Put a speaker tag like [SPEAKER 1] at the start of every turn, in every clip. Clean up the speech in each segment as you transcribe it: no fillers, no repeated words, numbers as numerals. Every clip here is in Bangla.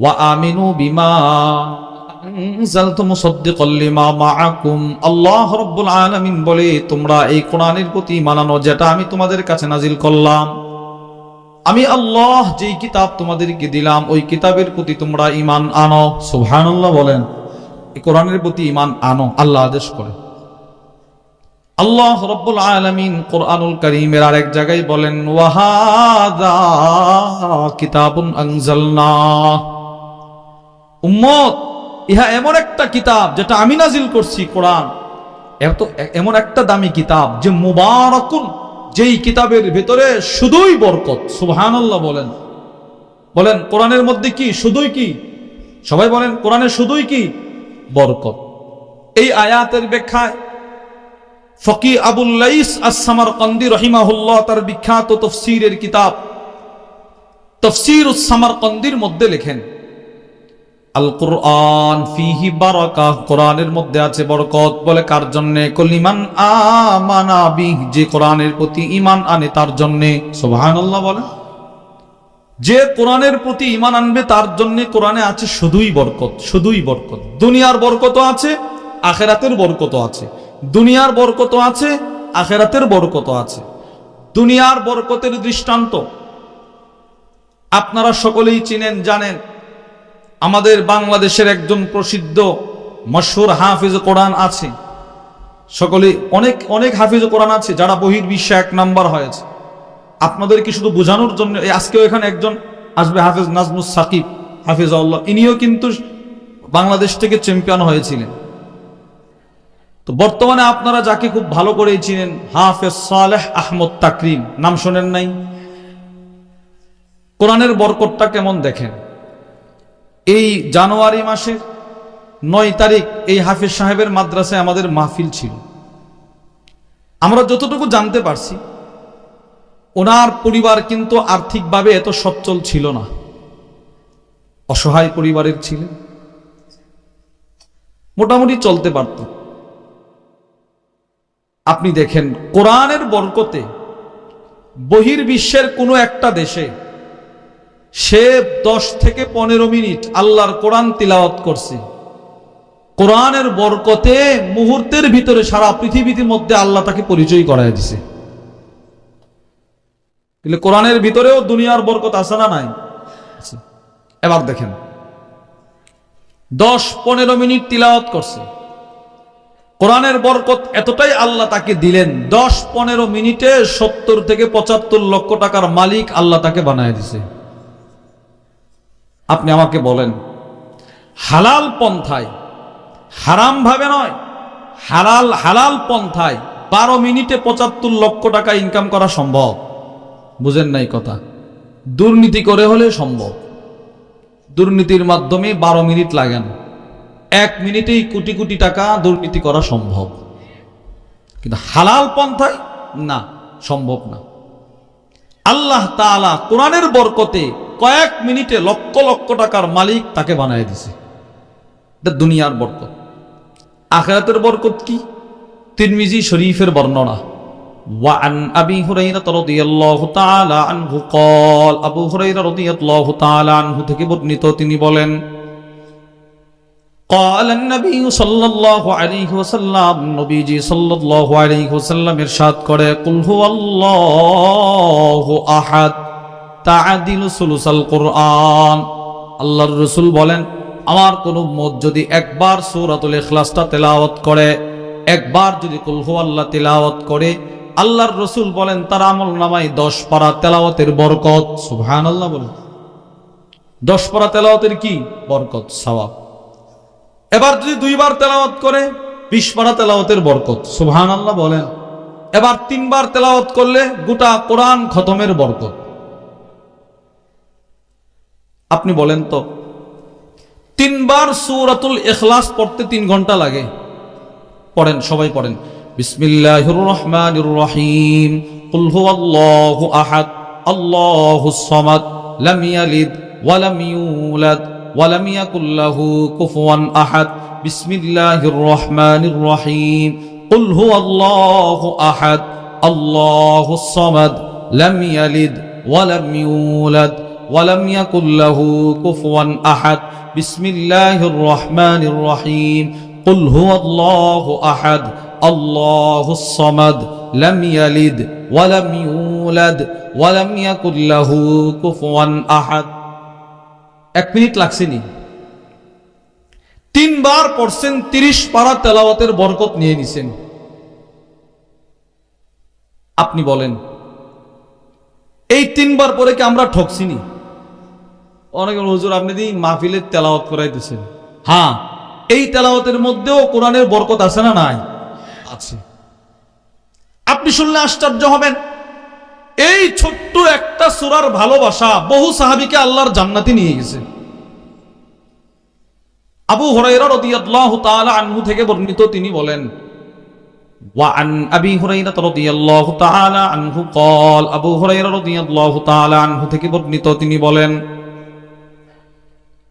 [SPEAKER 1] ওয়া আমিনু বিমা আনজালতু মুসাদ্দিকাল লিমা মাআকুম। আল্লাহ রাব্বুল আলামিন বলে, তোমরা এই কোরআনের প্রতি ঈমান আনো যেটা আমি তোমাদের কাছে নাজিল করলাম। আমি আল্লাহ যেই কিতাব তোমাদেরকে দিলাম ওই কিতাবের প্রতি তোমরা ঈমান আনো। সুবহানাল্লাহ বলেন, এই কোরআনের প্রতি ঈমান আনো, আল্লাহ আদেশ করে। আল্লাহ রাব্বুল আলামিন কোরআনুল কারীমের আরেক জায়গায় বলেন, ওয়া হাযা কিতাবুন আনজালনা। উম্মত, ইহা এমন একটা কিতাব যেটা আমি নাজিল করছি। কোরআন এমন একটা দামি কিতাব যে মুবারাকুন, যেই কিতাবের ভিতরে শুধুই বরকত। সুবহানাল্লাহ বলেন, বলেন কোরআনের মধ্যে কি শুধুই কি? সবাই বলেন, কোরআনের শুধুই কি? বরকত। এই আয়াতের ব্যাখ্যায় ফকি আবুল লাইস আস-সামারকান্দি রাহিমাহুল্লাহ তার বিখ্যাত তাফসীরের কিতাব তাফসীরুস সামারকান্দির মধ্যে লেখেন, আল কুরআন ফিহি বারাকাহ, কোরআনের মধ্যে আছে বরকত। বলে কার জন্য? কুলিমান আমানা বিহ, যে কোরআনের প্রতি ঈমান আনে তার জন্য। সুবহানাল্লাহ বলেন, যে কোরআনের প্রতি ঈমান আনবে তার জন্য কোরআনে আছে শুধুই বরকত, শুধুই বরকত। দুনিয়ার বরকতও আছে, আখিরাতের বরকতও আছে। দুনিয়ার বরকতও আছে, আখিরাতের বরকতও আছে। দুনিয়ার বরকতের দৃষ্টান্ত আপনারা সকলেই চিনেন, জানেন। আমাদের বাংলাদেশের একজন প্রসিদ্ধ মশহুর হাফিজ কোরআন আছে, সকলে অনেক অনেক হাফিজ কোরআন আছে যারা বহির্বিশ্বে 1 নাম্বার হয়েছে। আপনাদেরকে শুধু বোঝানোর জন্য আজকেও এখানে একজন আসবে, হাফিজ নাজমুস সাকিব হাফিজাহুল্লাহ। ইনিও কিন্তু বাংলাদেশ থেকে চ্যাম্পিয়ন হয়েছিলেন। তো বর্তমানে আপনারা যাকে খুব ভালো করেই চিনেন, হাফেজ সালেহ আহমদ তাকরিম, নাম শোনেন নাই? কোরআনের বরকতটা কেমন দেখেন। এই জানুয়ারি মাসের 9 তারিখ এই হাফিজ সাহেবের মাদ্রাসায় আমাদের মাহফিল ছিল। আমরা যতটুকু জানতে পারছি, ওনার পরিবার কিন্তু আর্থিকভাবে এত সচ্ছল ছিল না, অসহায় পরিবারের ছিলেন, মোটামুটি চলতে পারত। আপনি দেখেন কোরআনের বরকতে বহির্বিশ্বের কোনো একটা দেশে সে 10 থেকে 15 মিনিট আল্লাহর কোরআন তিলাওয়াত করছে, কোরআনের বরকতে মুহূর্তের ভিতরে সারা পৃথিবীর মধ্যে আল্লাহ তাকে পরিচয় করায় দিছে। কোরআনের ভিতরেও দুনিয়ার বরকত আছে না নাই? এবার দেখেন 10-15 মিনিট তিলাওয়াত করছে, কোরআনের বরকত এতটাই আল্লাহ তাকে দিলেন, 10-15 মিনিটে 70 থেকে 75 লক্ষ টাকার মালিক আল্লাহ তাকে বানায় দিছে। আপনি আমাকে বলেন, হালাল পন্থায়, হারাম ভাবে নয়, হালাল পন্থায় 12 মিনিটে 75 লক্ষ টাকা ইনকাম করা সম্ভব? বুঝেন নাই কথা? দুর্নীতি করে হলে সম্ভব। দুর্নীতির মাধ্যমে 12 মিনিট লাগে না, 1 মিনিটেই কোটি কোটি টাকা দুর্নীতি করা সম্ভব। কিন্তু হালাল পন্থায় না, সম্ভব না। আল্লাহ তাআলা কোরআনের বরকতে কয়েক মিনিটে লক্ষ লক্ষ টাকার মালিক তাকে বানায় দিছে। এটা দুনিয়ার বরকত। আখিরাতের বরকত কি? তিরমিজি শরীফের বর্ণনা, ওয়া আন আবি হুরায়রা রাদিয়াল্লাহু তাআলা আনহু قال, আবু হুরায়রা রাদিয়াল্লাহু তাআলা আনহু থেকে বর্ণিত, তিনি বলেন, قال النبي صلى الله عليه وسلم, নবীজি সাল্লাল্লাহু আলাইহি ওয়াসাল্লাম ইরশাদ করে, কুল হুয়াল্লাহু আহাদ তাআদিলু সুলুসাল কুরআন। আল্লাহর রাসূল বলেন, আমার কোন উম্মত যদি একবার সূরাতুল ইখলাসটা তেলাওয়াত করে, একবার যদি কুল হুয়াল্লাহ তেলাওয়াত করে, আল্লাহর রাসূল বলেন তার আমলনামায় 10 পারা তেলাওয়াতের বরকত। সুবহানাল্লাহ বলেন, 10 পারা তেলাওয়াতের কি বরকত, সওয়াব। এবার যদি 2 বার তেলাওয়াত করে 20 পারা তেলাওয়াতের বরকত। সুবহানাল্লাহ বলেন। এবার 3 বার তেলাওয়াত করলে গোটা কোরআন খতমের বরকত। আপনি বলেন তো, 3 বার সূরাতুল ইখলাস পড়তে 3 ঘন্টা লাগে। পড়েন, সবাই পড়েন, বিসমিল্লাহির রহমানির রহিম, কুল হুয়াল্লাহু আহাদ আল্লাহুস সামাদ লাম ইয়ালিদ ওয়া লাম ইউলাদ ওয়া লাম ইয়াকুল লাহু কুফুয়ান আহাদ, বিসমিল্লাহির রহমানির রহিম, কুল হুয়াল্লাহু আহাদ আল্লাহুস সামাদ লাম ইয়ালিদ ওয়া লাম ইউলাদ ওয়ালাম ইয়াকুল লাহু কুফুয়ান আহাদ বিসমিল্লাহির রহমানির রহিম কুল হুয়াল্লাহু আহাদ আল্লাহুস সামাদ লাম ইয়ালিদ ওয়ালাম ইউলাদ ওয়ালাম ইয়াকুল লাহু কুফুয়ান আহাদ। 1 মিনিট লাগছেনি, 3 বার পড়ছেন, 30 পারা তেলাওয়াতের বরকত নিয়ে নিছেন। আপনি বলেন এই 3 বার পরে কি আমরা ঠকছিনি? অনেকে হুজুর আপনি দি মাহফিলের তেলাওয়াত করাইতেছেন। হ্যাঁ, এই তেলাওয়াতের মধ্যেও কোরআনের বরকত আছে না নাই? আছে। আপনি শুনলে আশ্চর্য হবেন, এই ছোট্ট একটা সূরার ভালোবাসা বহু সাহাবীকে আল্লাহর জান্নাতে নিয়ে গেছে। আবু হুরায়রা রাদিয়াল্লাহু তাআলা আনহু থেকে বর্ণিত, তিনি বলেন وعن أبي هريرة رضي الله تعالى عنه قال أبو هريرة رضي الله تعالى عنه থেকে বর্ণিত, তিনি বলেন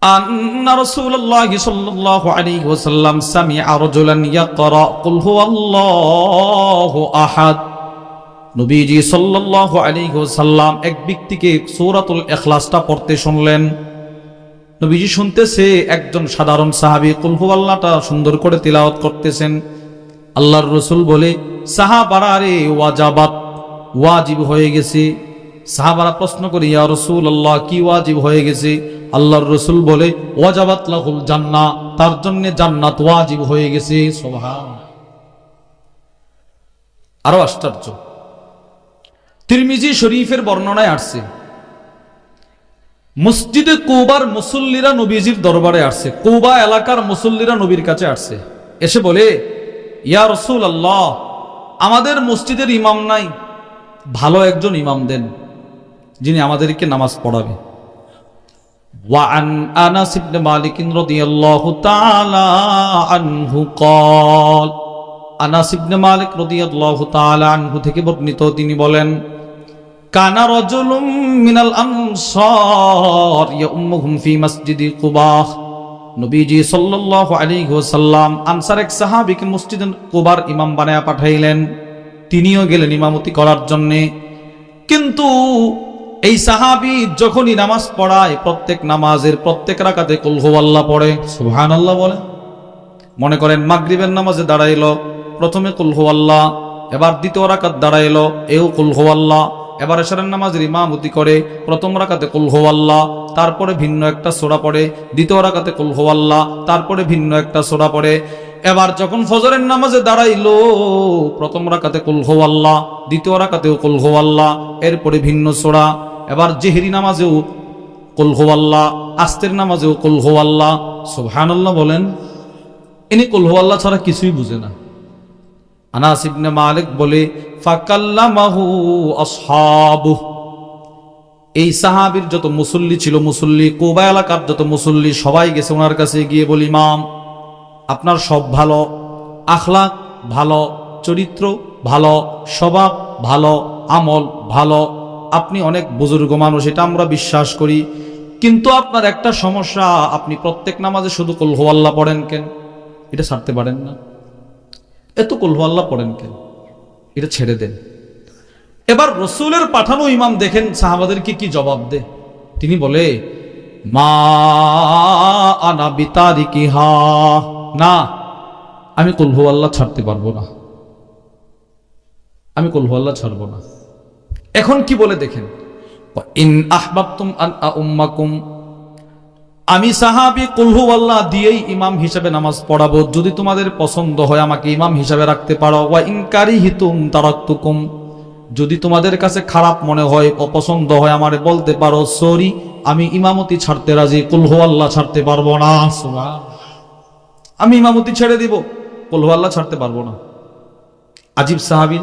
[SPEAKER 1] أن رسول الله صلى الله عليه وسلم سمع رجلا يقرأ قل هو الله أحد। নবীজি সাল্লাল্লাহু আলাইহি ওয়াসাল্লাম এক ব্যক্তিকে সূরাতুল ইখলাসটা পড়তে শুনলেন। নবীজি শুনতেছে, একজন সাধারণ সাহাবী কুল হুয়াল্লাহটা সুন্দর করে তিলাওয়াত করতেছেন। আল্লাহর রাসূল বলে, সাহাবারা রে ওয়াজাবাত, ওয়াজিব হয়ে গেছে। সাহাবারা প্রশ্ন করে, ইয়া রাসূলুল্লাহ কি ওয়াজিব হয়ে গেছে? আল্লাহর রাসূল বলে, ওয়াজাবাত লাহুল জান্নাহ, তার জন্য জান্নাত ওয়াজিব হয়ে গেছে। সুবহানাল্লাহ। আরো আশ্চর্য, তিরমিজি শরীফের বর্ণনায় আসছে, মসজিদে কুবার মুসল্লিরা নবীজির দরবারে আসছে। কুবা এলাকার মুসল্লিরা নবীর কাছে আসছে, এসে বলে, ইয়া রাসূলুল্লাহ, আমাদের মসজিদের ইমাম নাই, ভালো একজন ইমাম দেন যিনি আমাদেরকে নামাজ পড়াবে। وعن أنس بن مالك رضي الله تعالى عنه قال আনাস ইবনে মালিক রাদিয়াল্লাহু তাআলা আনহু থেকে বর্ণিত, তিনি বলেন কানা রাজুলুম মিনাল আনসার ইয়াউম্মুহুম ফি মসজিদি কুবা। নবীজি সাল্লাল্লাহু আলাইহি ওয়াসাল্লাম আনসার এক সাহাবীকে মসজিদে কুবার ইমাম বানায়া পাঠাইলেন। তিনিও গেলেন ইমামতি করার জন্য। কিন্তু এই সাহাবী যখনই নামাজ পড়ায়, প্রত্যেক নামাজের প্রত্যেক রাকাতে কুল হুয়াল্লাহ পড়ে। সুবহানাল্লাহ বলে। মনে করেন মাগরিবের নামাজে দাঁড়াইলো, প্রথমে কুল হুয়াল্লাহ, এবার দ্বিতীয় রাকাত দাঁড়াইলো, এও কুল হুয়াল্লাহ। এবার এশারের নামাজের ইমামতি করে, প্রথম রাকাতে কুল হুয়াল্লাহ, তারপরে ভিন্ন একটা সূরা পড়ে, দ্বিতীয় রাকাতে কুল হুয়াল্লাহ, তারপরে ভিন্ন একটা সূরা পড়ে। এবার যখন ফজরের নামাজে দাঁড়াইলো, প্রথম রাকাতে কুল হুয়াল্লাহ, দ্বিতীয় রাকাতেও কুল হুয়াল্লাহ, এরপরে ভিন্ন সূরা। এবার জিহরি নামাজেও কুল হুয়াল্লাহ, আসরের নামাজেও কুল হুয়াল্লাহ। সুবহানাল্লাহ বলেন। ইনি কুল হুয়াল্লাহ ছাড়া কিছুই বুঝে না। আনাস ইবনে মালিক বলে, ফাকাল্লামাহু আসহাবুহু, এই সাহাবীর যত মুসল্লি ছিল, মুসল্লি কুবা এলাকার যত মুসল্লি সবাই গেছে ওনার কাছে, গিয়ে বলি, ইমাম আপনার সব ভালো, আখলাক ভালো, চরিত্র ভালো, স্বভাব ভালো, আমল ভালো, আপনি অনেক বুজুর্গ মানুষ, এটা আমরা বিশ্বাস করি। কিন্তু আপনার একটা সমস্যা, আপনি প্রত্যেক নামাজে শুধু কুল হুয়াল্লাহ পড়েন কেন? এটা ছাড়তে পারেন না? এত কুল হুয়াল্লাহ পড়েন কেন? এটা ছেড়ে দেন। এবার রাসূলের পাঠানো ইমাম দেখেন সাহাবাদেরকে কি জবাব দেয়। তিনি বলে, মা আনা বিতারিকিহা, না আমি কুল হুয়াল্লাহ ছাড়তে পারবো না, আমি কুল হুয়াল্লাহ ছাড়বো না। এখন কি বলে দেখেন, ইন আহবাবতুম আন উম্মাকুম, আমি সাহাবী কুল হুয়াল্লাহ দিয়েই ইমাম হিসেবে নামাজ পড়াবো, যদি তোমাদের পছন্দ হয় আমাকে ইমাম হিসেবে রাখতে পারো। ওয়া ইন কারিহিতুম তারাকতুকুম, যদি তোমাদের কাছে খারাপ মনে হয়, অপছন্দ হয়, আমারে বলতে পারো, সরি আমি ইমামতি ছাড়তে রাজি, কুল হুয়াল্লাহ ছাড়তে পারবো না। আমি ইমামতি ছেড়ে দিব, কুল হুয়াল্লাহ ছাড়তে পারবো না। আজীব সাহাবী,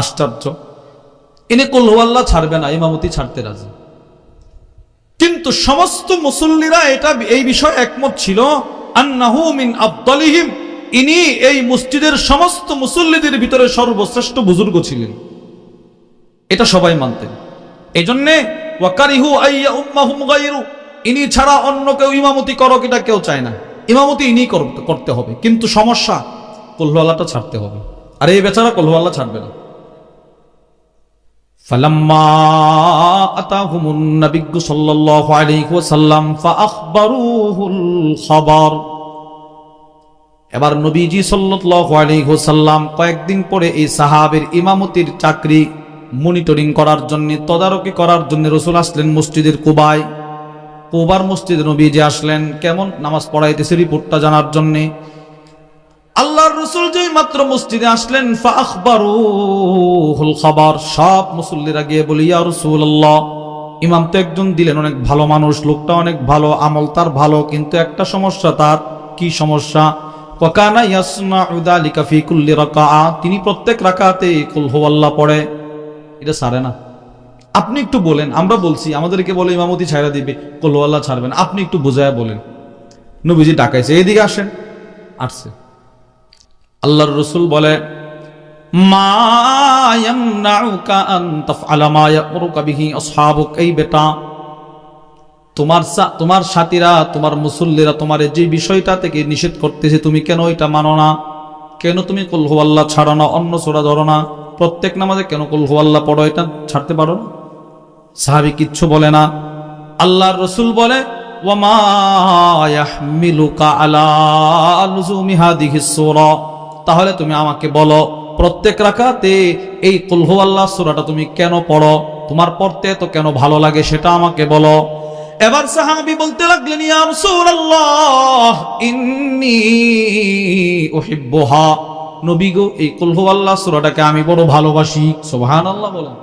[SPEAKER 1] আশ্চর্য। ইনি কুল হুয়াল্লাহ ছাড়বে না, ইমামতি ছাড়তে রাজি। কিন্তু সমস্ত মুসল্লিরা এটা এই বিষয়ে একমত ছিল, আন্নাহু মিন আফদালিহিম, ইনি এই মসজিদের সমস্ত মুসল্লিদের ভিতরে সর্বশ্রেষ্ঠ বুজুর্গ ছিলেন, এটা সবাই মানতেন। এই জন্যে ওয়াকারিহু আইয়া উম্মাহুম গায়রু, ইনি ছাড়া অন্য কেউ ইমামতি করুক এটা কেউ চায় না, ইমামতি ইনি করতে হবে। কিন্তু সমস্যা, কুল হুয়াল্লাহটা ছাড়তে হবে। আর এই বেচারা কুল হুয়াল্লাহ ছাড়বে না। ফালাম্মা আতাহুমুন নাবিয়্যু সাল্লাল্লাহু আলাইহি ওয়াসাল্লাম ফাআখবারুহুল খবর। এবার নবীজি সাল্লাল্লাহু আলাইহি ওয়াসাল্লাম কয়েকদিন পরে এই সাহাবীর ইমামতির চাকরি মনিটরিং করার জন্য, তদারকি করার জন্য রাসূল আসলেন মসজিদের কুবায়। কুবার মসজিদে নবীজি আসলেন কেমন নামাজ পড়াইতেছে রিপোর্টটা জানার জন্য। আল্লাহর রাসূল যেই মাত্র মসজিদে আসলেন ফাআখবারুহুল খবর, সব মুসল্লিরা গিয়ে বলি ইয়া রাসূলুল্লাহ, ইমাম তো একজন দিলেন, অনেক ভালো মানুষ, লোকটা অনেক ভালো, আমল তার ভালো, কিন্তু একটা সমস্যা তার। কি সমস্যা? ওয়াকানা ইয়াসনাউ যালিকা ফি কুল্লি রাকাআ, তিনি প্রত্যেক রাকাতে কুল হুয়াল্লাহ পড়ে। এটা ছাড়ে না। আপনি একটু বলেন, আমরা বলছি আমাদেরকে বলে ইমামতি ছাইরা দিবে, কুল হুয়াল্লাহ ছাড়বেন, আপনি একটু বুঝায়া বলেন। নবীজি ডাকাইছে, এদিকে আসেন। আসছে। আল্লাহর রাসূল বলে মা ইয়ামনাউকা আন তাফআলা মা ইয়ামুরুকা বিহি আসহাবুক, এই বেটা, তোমার সাথীরা, তোমার মুসল্লিরা তোমার যে বিষয়টা থেকে নিষেধ করতেছে তুমি কেন এটা মানো না? কেন তুমি কুল হুয়াল্লাহ ছাড়ো না, অন্য সূরা ধরো না? প্রত্যেক নামাজে কেন কুল হুয়াল্লাহ পড়ো, এটা ছাড়তে পারো না? সাহাবী কিচ্ছু বলে না। আল্লাহর রাসূল বলে ওয়া মা ইয়াহমিলুকা আলা লুজুমি হাদিহিস সূরা, তাহলে তুমি আমাকে বলো প্রত্যেক রাকাতে এই কুল হুয়াল্লাহ সূরাটা তুমি কেন পড়ো, তোমার পড়তে তো কেন ভালো লাগে সেটা আমাকে বলো। এবার সাহাবী বলতে লাগলেন ইয়া রাসূলুল্লাহ ইন্নী উহিব্বুহা, নবী গো, এই কুল হুয়াল্লাহ সূরাটাকে আমি বড় ভালোবাসি। সুবহানাল্লাহ বলেন।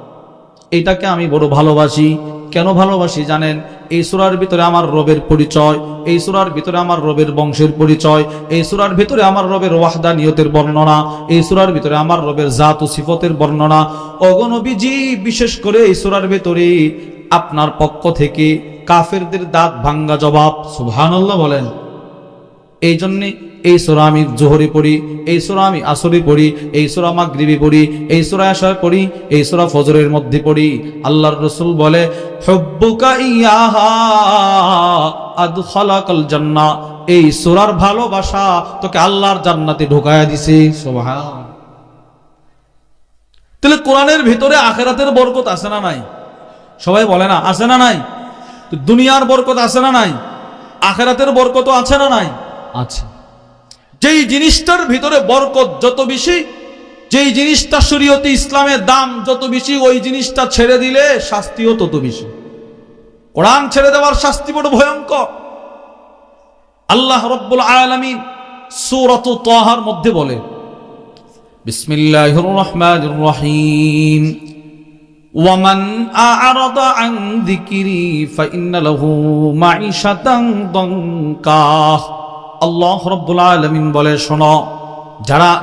[SPEAKER 1] এইটাকে আমি বড় ভালোবাসি। কেন ভালোবাসি জানেন? এই সূরার ভিতরে আমার রবের পরিচয়, এই সূরার ভিতরে আমার রবের বংশের পরিচয়, এই সূরার ভিতরে আমার রবের ওয়াহদানিয়তের বর্ণনা, এই সূরার ভিতরে আমার রবের জাত ও সিফতের বর্ণনা। ওগো নবীজি, বিশেষ করে এই সূরার ভিতরে আপনার পক্ষ থেকে কাফেরদের দাঁত ভাঙ্গা জবাব। সুবহানাল্লাহ বলেন। এই জন্য এই সূরা আমি জোহরে পড়ি, এই সূরা আমি আসরে পড়ি, এই সূরা মাগরিবে পড়ি, এই সূরা এশায় পড়ি, এই সূরা ফজরের মধ্যে পড়ি। আল্লাহর রাসূল বলে হুব্বুকা ইয়াহা আদখালাকাল জান্নাহ, এই সূরার ভালোবাসা তোকে আল্লাহর জান্নাতে ঢোকায়া দিছে। সুবহান। তাহলে কোরআনের ভিতরে আখিরাতের বরকত আছে না নাই? সবাই বলে না আছে না নাই? তো দুনিয়ার বরকত আছে না নাই? আখিরাতের বরকত আছে না নাই? আছে। যেই জিনিসটার ভিতরে বরকত যত বেশি, যেই জিনিসটা শরীয়তে ইসলামের দাম যত বেশি, ওই জিনিসটা ছেড়ে দিলে শাস্তিও তত বেশি। কোরআন ছেড়ে দেওয়ার শাস্তি বড় ভয়ঙ্কর। আল্লাহ রাব্বুল আলামিন সূরাতু তাহার মধ্যে বলে বিসমিল্লাহির রহমানির রহিম ওয়ামান আ'রাদা আন যিকরি ফাইন্না লাহু মাঈশাতান দানকা। আল্লাহ রাব্বুল আলামিন বলে, শোনো,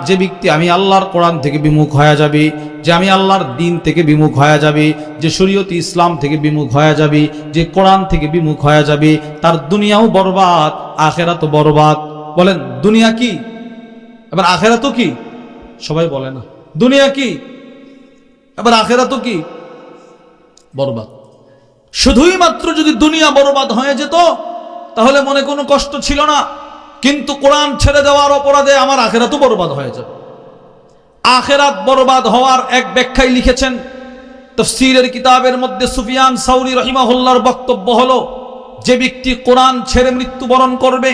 [SPEAKER 1] যে ব্যক্তি আমি আল্লাহর কোরআন থেকে বিমুখ হয়ে যাবে, যে আমি আল্লাহর দ্বীন থেকে বিমুখ হয়ে যাবে, যে শরীয়ত ইসলাম থেকে বিমুখ হয়ে যাবে, যে কোরআন থেকে বিমুখ হয়ে যাবে, তার দুনিয়াও বরবাদ, আখিরাতও বরবাদ। বলেন দুনিয়া কি? এবার আখিরাতও কি? সবাই বলে না। দুনিয়া কি? এবার আখিরাতও কি? বরবাদ। শুধুই মাত্র যদি দুনিয়া বরবাদ হয়ে যেত তাহলে মনে কোনো কষ্ট ছিল না, কিন্তু কোরআন ছেড়ে দেওয়ার অপরাধে আমার আখিরাতও বরবাদ হয়ে যাবে। আখিরাত বরবাদ হওয়ার এক ব্যাখ্যায় লিখেছেন তাফসীরের কিতাবের মধ্যে সুফিয়ান সাউরি রাহিমাহুল্লাহর বক্তব্য হলো, যে ব্যক্তি কোরআন ছেড়ে মৃত্যুবরণ করবে,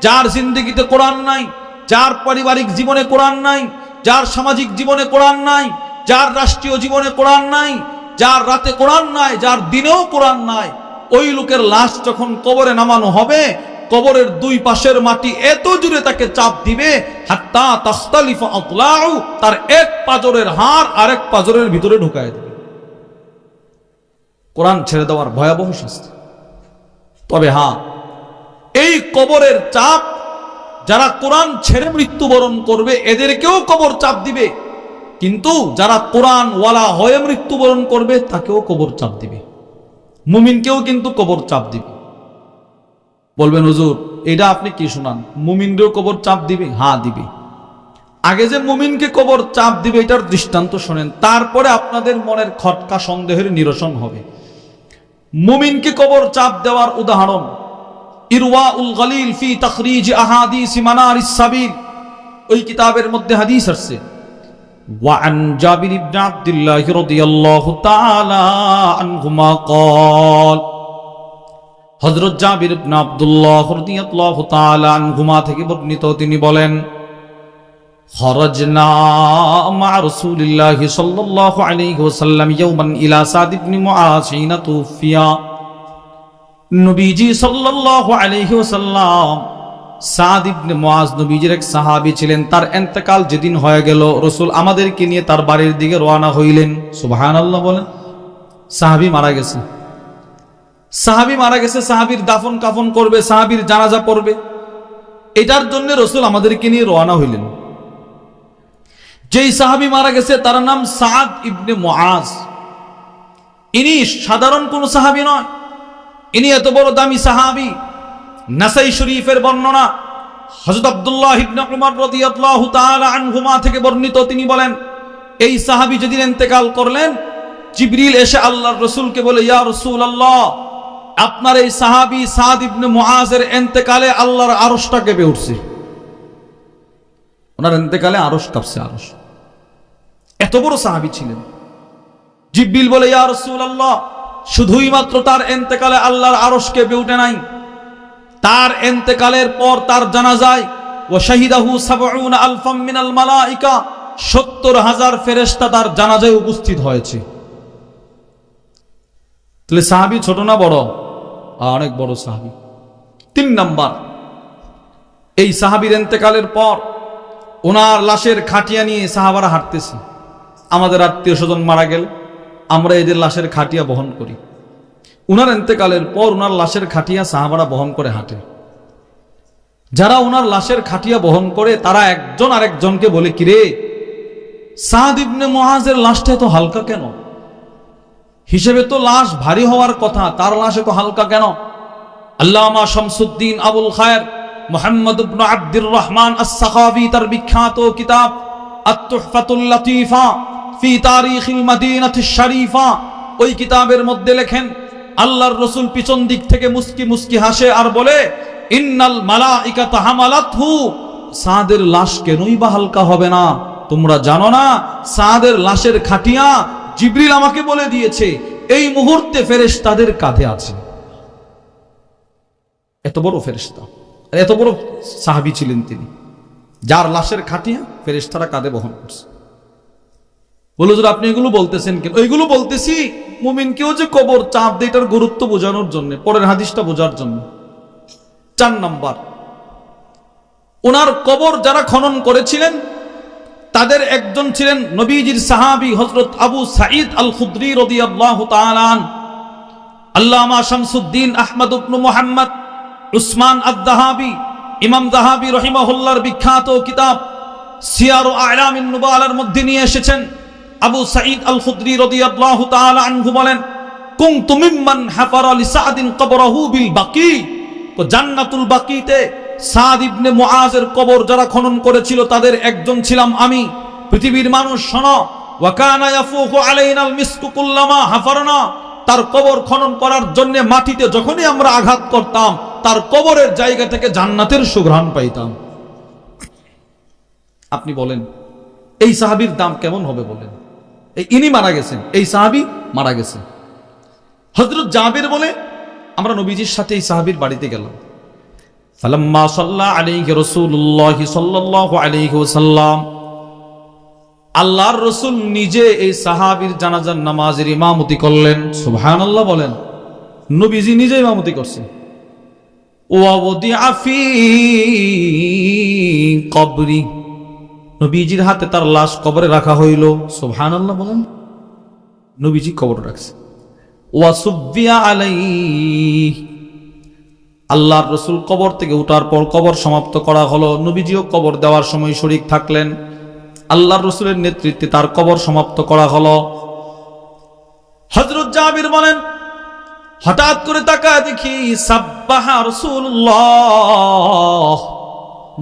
[SPEAKER 1] যার জিন্দেগিতে কোরআন নাই, যার পারিবারিক জীবনে কোরআন নাই, যার সামাজিক জীবনে কোরআন নাই, যার রাষ্ট্রীয় জীবনে কোরআন নাই, যার রাতে কোরআন নাই, যার দিনেও কোরআন নাই, ওই লোকের লাশ যখন কবরে নামানো হবে, কবরের দুই পাশের মাটি এত জোরে তাকে চাপ দিবে, হাত্তা তাখতালিফা আতলাউ, তার এক পাজরের হাড় আরেক পাজরের ভিতরে ঢুকায় দেবে। কোরআন ছেড়ে দেওয়ার ভয়াবহ শাস্তি। তবে হ্যাঁ, এই কবরের চাপ যারা কোরআন ছেড়ে মৃত্যুবরণ করবে এদেরকেও কবর চাপ দিবে, কিন্তু যারা কোরআন ওয়ালা হয়ে মৃত্যুবরণ করবে তাকেও কবর চাপ দিবে। মুমিনকেও কিন্তু কবর চাপ দিবে। বলবেন হুজুর এটা আপনি কি শোনান, মুমিনকেও কবর চাপ দিবে? হ্যাঁ দিবে। আগে যে মুমিনকে কবর চাপ দিবে এটার দৃষ্টান্ত শোনেন, তারপরে আপনাদের মনের খটকা সন্দেহের নিরসন হবে। মুমিনকে কবর চাপ দেওয়ার উদাহরণ ইরওয়াউল গলিল ফি তাখরিজ আহাদিস মানারিস সাবিল, ওই কিতাবের মধ্যে হাদিস আসছে وعن جابر بن عبد الله رضي الله تعالى عنهما قال হযরত জাবির ইবনে আব্দুল্লাহ রাদিয়াল্লাহু তাআলা আনহুমা থেকে বর্ণিত তিনি বলেন খরাজনা মা রাসূলিল্লাহি সাল্লাল্লাহু আলাইহি ওয়াসাল্লাম ইয়াওমান ইলা সাদ ইবনে মুআজ হিনা তুফিয়া নবীজি সাল্লাল্লাহু আলাইহি ওয়াসাল্লাম সাদ ইবনে মুআজ নবীজির এক সাহাবী ছিলেন তার ইন্তেকাল যেদিন হয়ে গেল রাসূল আমাদেরকে নিয়ে তার বাড়ির দিকে রওনা হইলেন সুবহানাল্লাহ বলেন সাহাবী মারা গেছে সাহাবীর দাফন কাফন করবে সাহাবীর জানাজা পড়বে এটার জন্য রাসূল আমাদেরকে নিয়ে রওনা হইলেন যেই সাহাবী মারা গেছে তার নাম সাদ ইবনে মুআজ ইনি সাধারণ কোন সাহাবী নয় ইনি এত বড় দামি সাহাবী নাসাই শরীফের বর্ণনা হযরত আব্দুল্লাহ ইবনে উমর রাদিয়াল্লাহু তাআলা আনহুমা থেকে বর্ণিত তিনি বলেন এই সাহাবী যেদিন ইন্তেকাল করলেন জিবরিল এসে আল্লাহর রাসূলকে বলে ইয়া রাসূলুল্লাহ আপনার এই সাহাবী সাদ ইবনে মুআজের ইন্তেকালে আল্লাহর আরশটা কেঁপে উঠছে ওনার ইন্তেকালে আরশ কাঁপছে আরশ এত বড় সাহাবী ছিলেন জিবরিল বলে ইয়া রাসূলুল্লাহ শুধুই মাত্র তার ইন্তেকালে আল্লাহর আরশ কেঁপে উঠে নাই তার ইন্তেকালের পর তার জানাজায় ওয়া শাহিদাহু ৭০ আলফাম মিনাল মালায়েকা ৭০,০০০ ফেরেশতা তার জানাজায় উপস্থিত হয়েছে তাহলে সাহাবী ছোট না বড় অনেক বড় সাহাবী ৩ নাম্বার এই সাহাবীর ইন্তেকালের পর ওনার লাশের খাটিয়া নিয়ে সাহাবারা হাঁটতেছে আমাদের আত্মীয় স্বজন মারা গেল আমরা এদের লাশের খাটিয়া বহন করি উনার ইন্তেকালের পর উনার লাশের খাটিয়া সাহাবারা বহন করে হাঁটে যারা উনার লাশের খাটিয়া বহন করে তারা একজন আরেকজনকে বলে কিরে সাদ ইবনে মুআজের লাশটা এত হালকা কেন হিসেবে তো লাশ ভারী হওয়ার কথা তার লাশ এত হালকা কেন আল্লামা শামসুদ্দিন আবুল খায়ের মুহাম্মদ ইবনে আব্দুর রহমান আস-সাখাবী তার বিখ্যাত কিতাব আত-তুহফাতুল লাতীফা ফি তারিখিল মদিনাতিশ শরীফা ওই কিতাবের মধ্যে লেখেন আল্লাহর রাসূল পিছন দিক থেকে মুস্কি মুস্কি হাসে আর বলে ইন্নাল মালাইকাতা হামালাতহু সাদের লাশ কেনই বা হালকা হবে না তোমরা জানো না সাদের লাশের খাটিয়া জিবরিল আমাকে বলে দিয়েছে এই মুহূর্তে ফেরেশতাদের কাঁধে আছে এত বড় ফেরেশতা এত বড় সাহাবী ছিলেন তিনি যার লাশের খাটিয়া ফেরেশতারা কাঁধে বহন করছে বলে যে আপনি এগুলো বলতেছেন কেন এইগুলো বলতেছি মুমিনকেও যে কবর চাপ দেয় এটার গুরুত্ব বোঝানোর জন্য পরের হাদিসটা বোঝার জন্য ৪ নাম্বার ওনার কবর যারা খনন করেছিলেন তাদের একজন ছিলেন নবীজির সাহাবী হযরত আবু সাঈদ আল খুদরি রাদিয়াল্লাহু তাআলা আনহু আল্লামা শামসুদ্দিন আহমদ ইবনে মুহাম্মদ উসমান আদ-দাহাবী ইমাম দাহাবী রাহিমাহুল্লাহর বিখ্যাত কিতাব সিয়ার আ'লামিন নুবালার মধ্যে নিয়ে এসেছেন আবু সাঈদ আল খুদরি রাদিয়াল্লাহু তাআলা আনহু বলেন কুনতু মিম্মান হাফারা লিসাদিন কবরহু বিল বাকি তো জান্নাতুল বাকিতে সাদ ইবনে মুআজের কবর যারা খনন করেছিল তাদের একজন ছিলাম আমি পৃথিবীর মানুষ শোনো ওয়া কানা ইয়াফুকু আলাইনাল মিসকু কুল্লামা হাফারনা তার কবর খনন করার জন্য মাটিতে যখনই আমরা আঘাত করতাম তার কবরের জায়গা থেকে জান্নাতের সুঘ্রাণ পাইতাম আপনি বলেন এই সাহাবীর দাম কেমন হবে বলেন ইনি মারা গেছেন এই সাহাবী মারা গেছেন হযরত জাবির বলে আমরা নবীজির সাথে এই সাহাবীর বাড়িতে গেলাম ফালাম্মা সাল্লা আলাইহি রাসূলুল্লাহ সাল্লাল্লাহু আলাইহি ওয়াসাল্লাম আল্লাহর রাসূল নিজে এই সাহাবীর জানাজার নামাজের ইমামতি করলেন সুবহানাল্লাহ বলেন নবীজি নিজে ইমামতি করছেন ওয়া ওয়াদিআ ফি কবরি নবীজির হাতে তার লাশ কবরে রাখা হইল সুবহানাল্লাহ বলেন নবীজি কবরে রাখছে ওয়া সুবিয়া আলাইহি আল্লাহর রাসূল কবর থেকে ওঠার পর কবর সমাপ্ত করা হলো নবীজিও কবর দেওয়ার সময় শরীক থাকলেন আল্লাহর রাসূলের নেতৃত্বে তার কবর সমাপ্ত করা হলো হযরত জাবির বলেন হঠাৎ করে তাকায় দেখি সাব্বাহা রাসূলুল্লাহ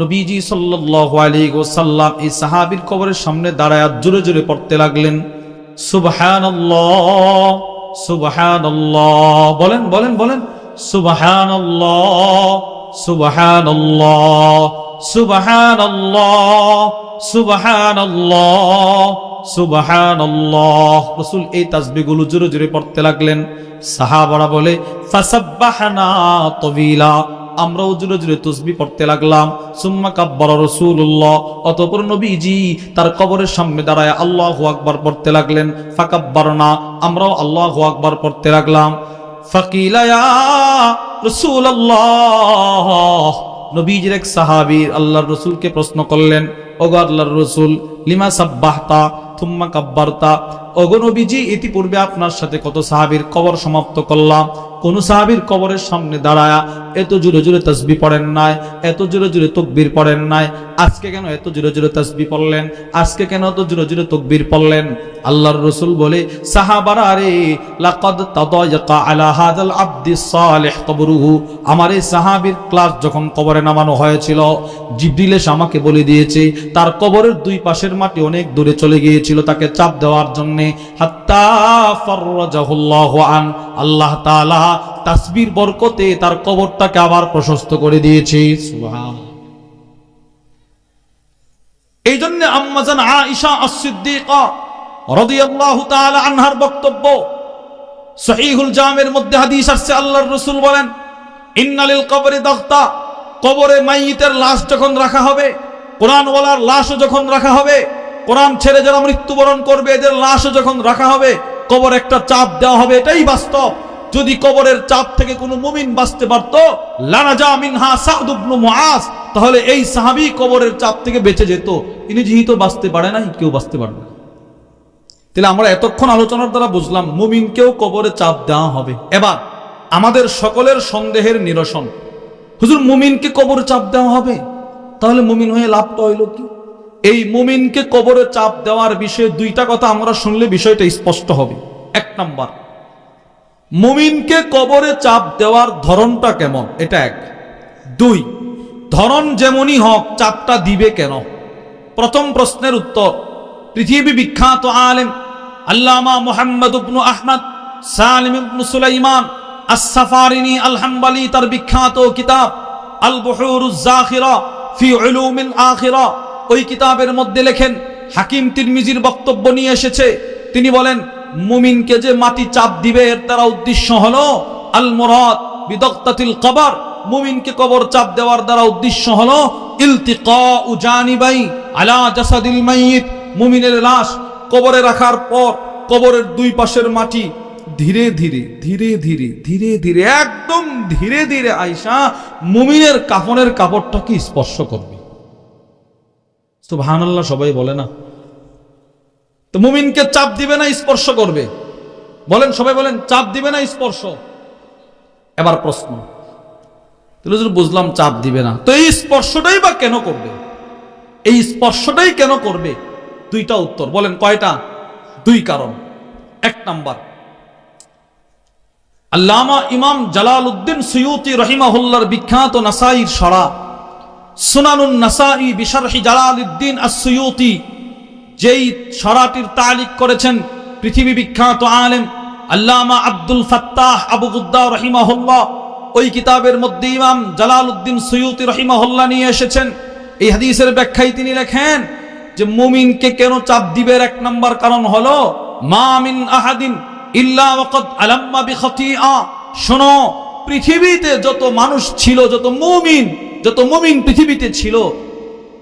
[SPEAKER 1] নবীজি সাল্লাল্লাহু আলাইহি ওয়াসাল্লাম এই সাহাবীর কবরের সামনে দাঁড়ায় জোরে জোরে পড়তে লাগলেন সুবহানাল্লাহ সুবহানাল্লাহ বলেন বলেন বলেন সুবহানাল্লাহ সুবহানাল্লাহ সুবহানাল্লাহ, সুবহানাল্লাহ, সুবহানাল্লাহ। রাসূল এই তাসবিহগুলো জোরে জোরে পড়তে লাগলেন। সাহাবারা বলে ফাসাব্বাহনা তাওয়িলা, আমরাও জোরে জোরে তাসবিহ পড়তে লাগলাম। সুম্মা কাব্বারা রাসূলুল্লাহ, অতঃপর নবীজি তার কবরের সামনে দাঁড়ায় আল্লাহু আকবার পড়তে লাগলেন। ফাকাব্বারনা, আমরাও আল্লাহু আকবার পড়তে লাগলাম। ফাকিলা ইয়া রাসূলুল্লাহ, নবীজির এক সাহাবী আল্লাহর রাসূলকে প্রশ্ন করলেন, ওগো আল্লাহর রাসূল, লিমা সাব্বাহতা থুম্মা কাব্বারতা, ওগো নবীজি, ইতিপূর্বে আপনার সাথে কত সাহাবীর কবর সমাপ্ত করলাম, কোন সাহাবীর কবরের সামনে দাঁড়ায়া এত জোরে জোরে তাসবিহ পড়েন নাই, এত জোরে জোরে তাকবীর পড়েন নাই, আজকে কেন এত জোরে জোরে তাসবিহ পড়লেন, আজকে কেন এত জোরে জোরে তাকবীর পড়লেন? আল্লাহর রাসূল বলে, সাহাবারা রে, লাকাদ তাদায়াকা আলা হাযাল আবদিস সালিহ কবরুহু, আমার এই সাহাবীর ক্লাস যখন কবরে নামানো হয়েছিল, জিবরিল এসে আমাকে বলে দিয়েছে তার কবরের দুই পাশের মাটি অনেক দূরে চলে গিয়েছিল তাকে চাপ দেওয়ার জন্য। হাত্তা ফাররাজাহুল্লাহু আন, আল্লাহ তাআলা তাসবির বরকতে তার কবরটাকে আবার প্রশস্ত করে দিয়েছে। সুবহানাল্লাহ। এই জন্য আম্মা জান আয়েশা আস-সিদ্দিকা রাদিয়াল্লাহু তাআলা আনহার বক্তব্য, সহিহুল জামের মধ্যে হাদিস আসছে, আল্লাহর রাসূল বলেন, ইন্নালিল কবরি দাগতা, কবরে মাইয়িতের লাশ যখন রাখা হবে, কোরআনওয়ালার লাশও যখন রাখা হবে, কোরআন ছেড়ে যারা মৃত্যুবরণ করবে এদের লাশও যখন রাখা হবে, কবর একটা চাপ দেওয়া হবে, এটাই বাস্তব। যদি কবরের চাপ থেকে কোনো মুমিন বাঁচতে পারত, লানাজা মিনহা সাদ ইবনে মুআজ, তাহলে এই সাহাবী কবরের চাপ থেকে বেঁচে যেত। ইনি যেহেতু বাঁচতে পারে নাই, কেউ বাঁচতে পারবে না। তাহলে আমরা এতক্ষণ আলোচনার দ্বারা বুঝলাম মুমিনকেও কবরে চাপ দেওয়া হবে। এবার আমাদের সকলের সন্দেহের নিরসন, হুজুর মুমিনকে কবরে চাপ দেওয়া হবে, তাহলে মুমিন হয়ে লাভটা হইল কি? এই মুমিনকে কবরে চাপ দেওয়ার বিষয়ে দুইটা কথা আমরা শুনলে বিষয়টা স্পষ্ট হবে। এক নাম্বার, মুমিনকে কবরে চাপ দেওয়ার ধরনটা কেমন, এটা এক। দুই, ধরন যেমনই হোক চাপটা দিবে কেন? প্রথম প্রশ্নের উত্তর, পৃথিবী বিখ্যাত আলেম আল্লামা মুহাম্মদ ইবনে আহমদ সালিম ইবনে সুলাইমান আস-সাফারিনি আল-হাম্বলি তার বিখ্যাত কিতাব আল বুহুরুজ জাখিরা ফি উলুমিল আখিরা, ওই কিতাবের মধ্যে লেখেন, হাকিম তিরমিজির বক্তব্য নিয়ে এসেছে। তিনি বলেন, মুমিনকে যে মাটি চাপ দিবে এর দ্বারা উদ্দেশ্য হলো আল মুরাদ বিদাগতাতিল কবর, মুমিনকে কবর চাপ দেওয়ার দ্বারা উদ্দেশ্য হলো ইলতিকাউ জানিবাই আলা জাসাদিল মাইয়িত, মুমিনের লাশ কবরে রাখার পর কবরের দুই পাশের মাটি ধীরে ধীরে ধীরে ধীরে ধীরে ধীরে একদম ধীরে ধীরে আয়েশা মুমিনের কাফনের কাপড়টাকে স্পর্শ করবে। সুবহানাল্লাহ, সবাই বলে না? তো মুমিনকে চাপ দিবে না স্পর্শ করবে? বলেন, সবাই বলেন, চাপ দিবে না স্পর্শ? এবার প্রশ্ন, বুঝলাম চাপ দিবে না, তো এই স্পর্শটাই বা কেন করবে? এই স্পর্শটাই কেন করবে? দুইটা উত্তর, বলেন কয়টা? দুই কারণ। এক নাম্বার, আল্লামা ইমাম জালালউদ্দিন সুয়ুতি রাহিমাহুল্লাহর বিখ্যাত নাসাঈর শরা সুনানুন নাসাঈ বিশরহি জালালউদ্দিন আস-সুয়ুতি, যেই শরাটির তালিক করেছেন পৃথিবী বিখ্যাত আলেম আল্লামা আব্দুল ফাত্তাহ আবু গুদ্দা রাহিমাহুল্লাহ, ওই কিতাবের মধ্যে ইমাম জালালউদ্দিন সুয়ুতি রাহিমাহুল্লাহ নিয়ে এসেছেন। এই হাদিসের ব্যাখ্যায় তিনি লেখেন যে মুমিনকে কেন চাপ দিবে, এক নাম্বার কারণ হলো মা মিন আহাদিন ইল্লা ওয়াকাদ আলাম্মা বিখাতিআ। শোনো, পৃথিবীতে যত মানুষ ছিল, যত মুমিন পৃথিবীতে ছিল,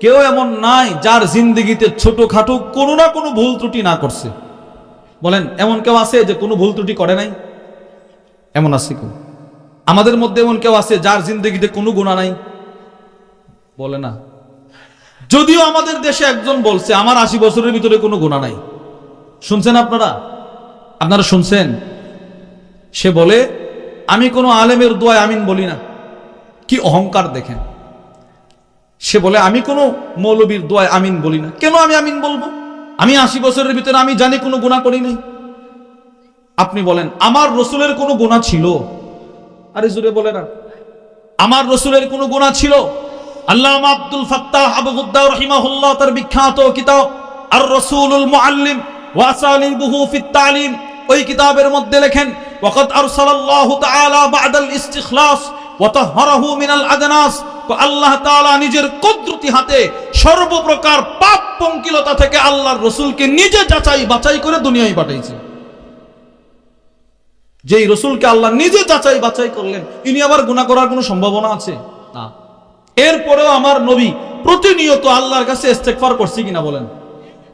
[SPEAKER 1] কেউ এমন নাই যার জিন্দেগিতে ছোটখাটো কোনো না কোনো ভুল ত্রুটি না করছে। বলেন, এমন কেউ আছে যে কোনো ভুল ত্রুটি করে নাই? এমন আছে কেউ? আমাদের মধ্যে এমন কেউ আছে যার জিন্দেগিতে কোনো গুনাহ নাই? বলে না। যদিও আমাদের দেশে একজন বলছে আমার 80 বছরের ভিতরে কোনো গুনাহ নাই। শুনছেন আপনারা শুনছেন? সে বলে, আমি কোনো আলেমের দোয়ায় আমিন বলি না। কি অহংকার দেখেন! সে বলে, আমি কোনো মৌলবীর দোয়ায় আমিন বলি না। কেন আমি আমিন বলবো? আমি 80 বছরের ভিতরে আমি জানি কোনো গুনাহ করি নাই। আপনি বলেন, আমার রসুলের কোনো গুনাহ ছিল? আরে জোরে বলে না, আমার রসুলের কোনো গুনাহ ছিল? আল্লামা আব্দুল ফাত্তাহ আবু গুদ্দা রাহিমাহুল্লাহ তার বিখ্যাত কিতাব আর রাসূলুল মুআল্লিম ওয়া আসালিবুহু ফিত তালিম, ওই কিতাবের মধ্যে লেখেন, ওয়াকাদ আরসালাল্লাহু তাআলা বা'দাল ইস্তিখলাস ওয়া তাহহারাহু মিনাল আদনাস আল্লাহ তাআলা নিজের কুদরতি হাতে সর্বপ্রকার পাপ পঙ্কিলতা থেকে আল্লাহর রাসূলকে নিজে যাচাই বাছাই করে দুনিয়ায় পাঠাইছে। যেই রাসূলকে আল্লাহ নিজে যাচাই বাছাই করলেন, ইনি আবার গুনাহ করার কোনো সম্ভাবনা আছে না। এরপরেও আমার নবী প্রতিনিয়ত আল্লাহর কাছে ইস্তেগফার করছে কিনা বলেন?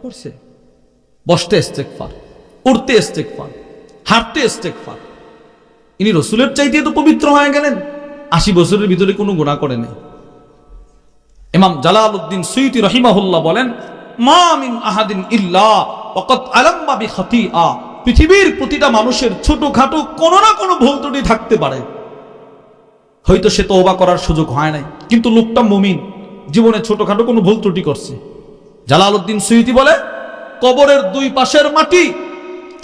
[SPEAKER 1] করছে। বসতে ইস্তেগফার, উঠতে ইস্তেগফার, হাঁটতে ইস্তেগফার। ইনি রাসূলের চাইতে তো পবিত্র হয়ে গেলেন, 80 বছরের ভিতরে কোনো গুনাহ করে নাই। ইমাম জালালউদ্দিন সুয়ুতী রাহিমাহুল্লাহ বলেন, মা মিন আহাদিন ইল্লা ওয়াকাদ আলাম্মা বিখাতিআ। পৃথিবীর প্রতিটা মানুষের ছোটখাটো কোনো না কোনো ভুল ত্রুটি থাকতে পারে, হয়তো সে তওবা করার সুযোগ হয় নাই, কিন্তু লোকটা মুমিন, জীবনে ছোটখাটো কোনো ভুল ত্রুটি করছে। জালালউদ্দিন সুয়ুতী বলে, কবরের দুই পাশের মাটি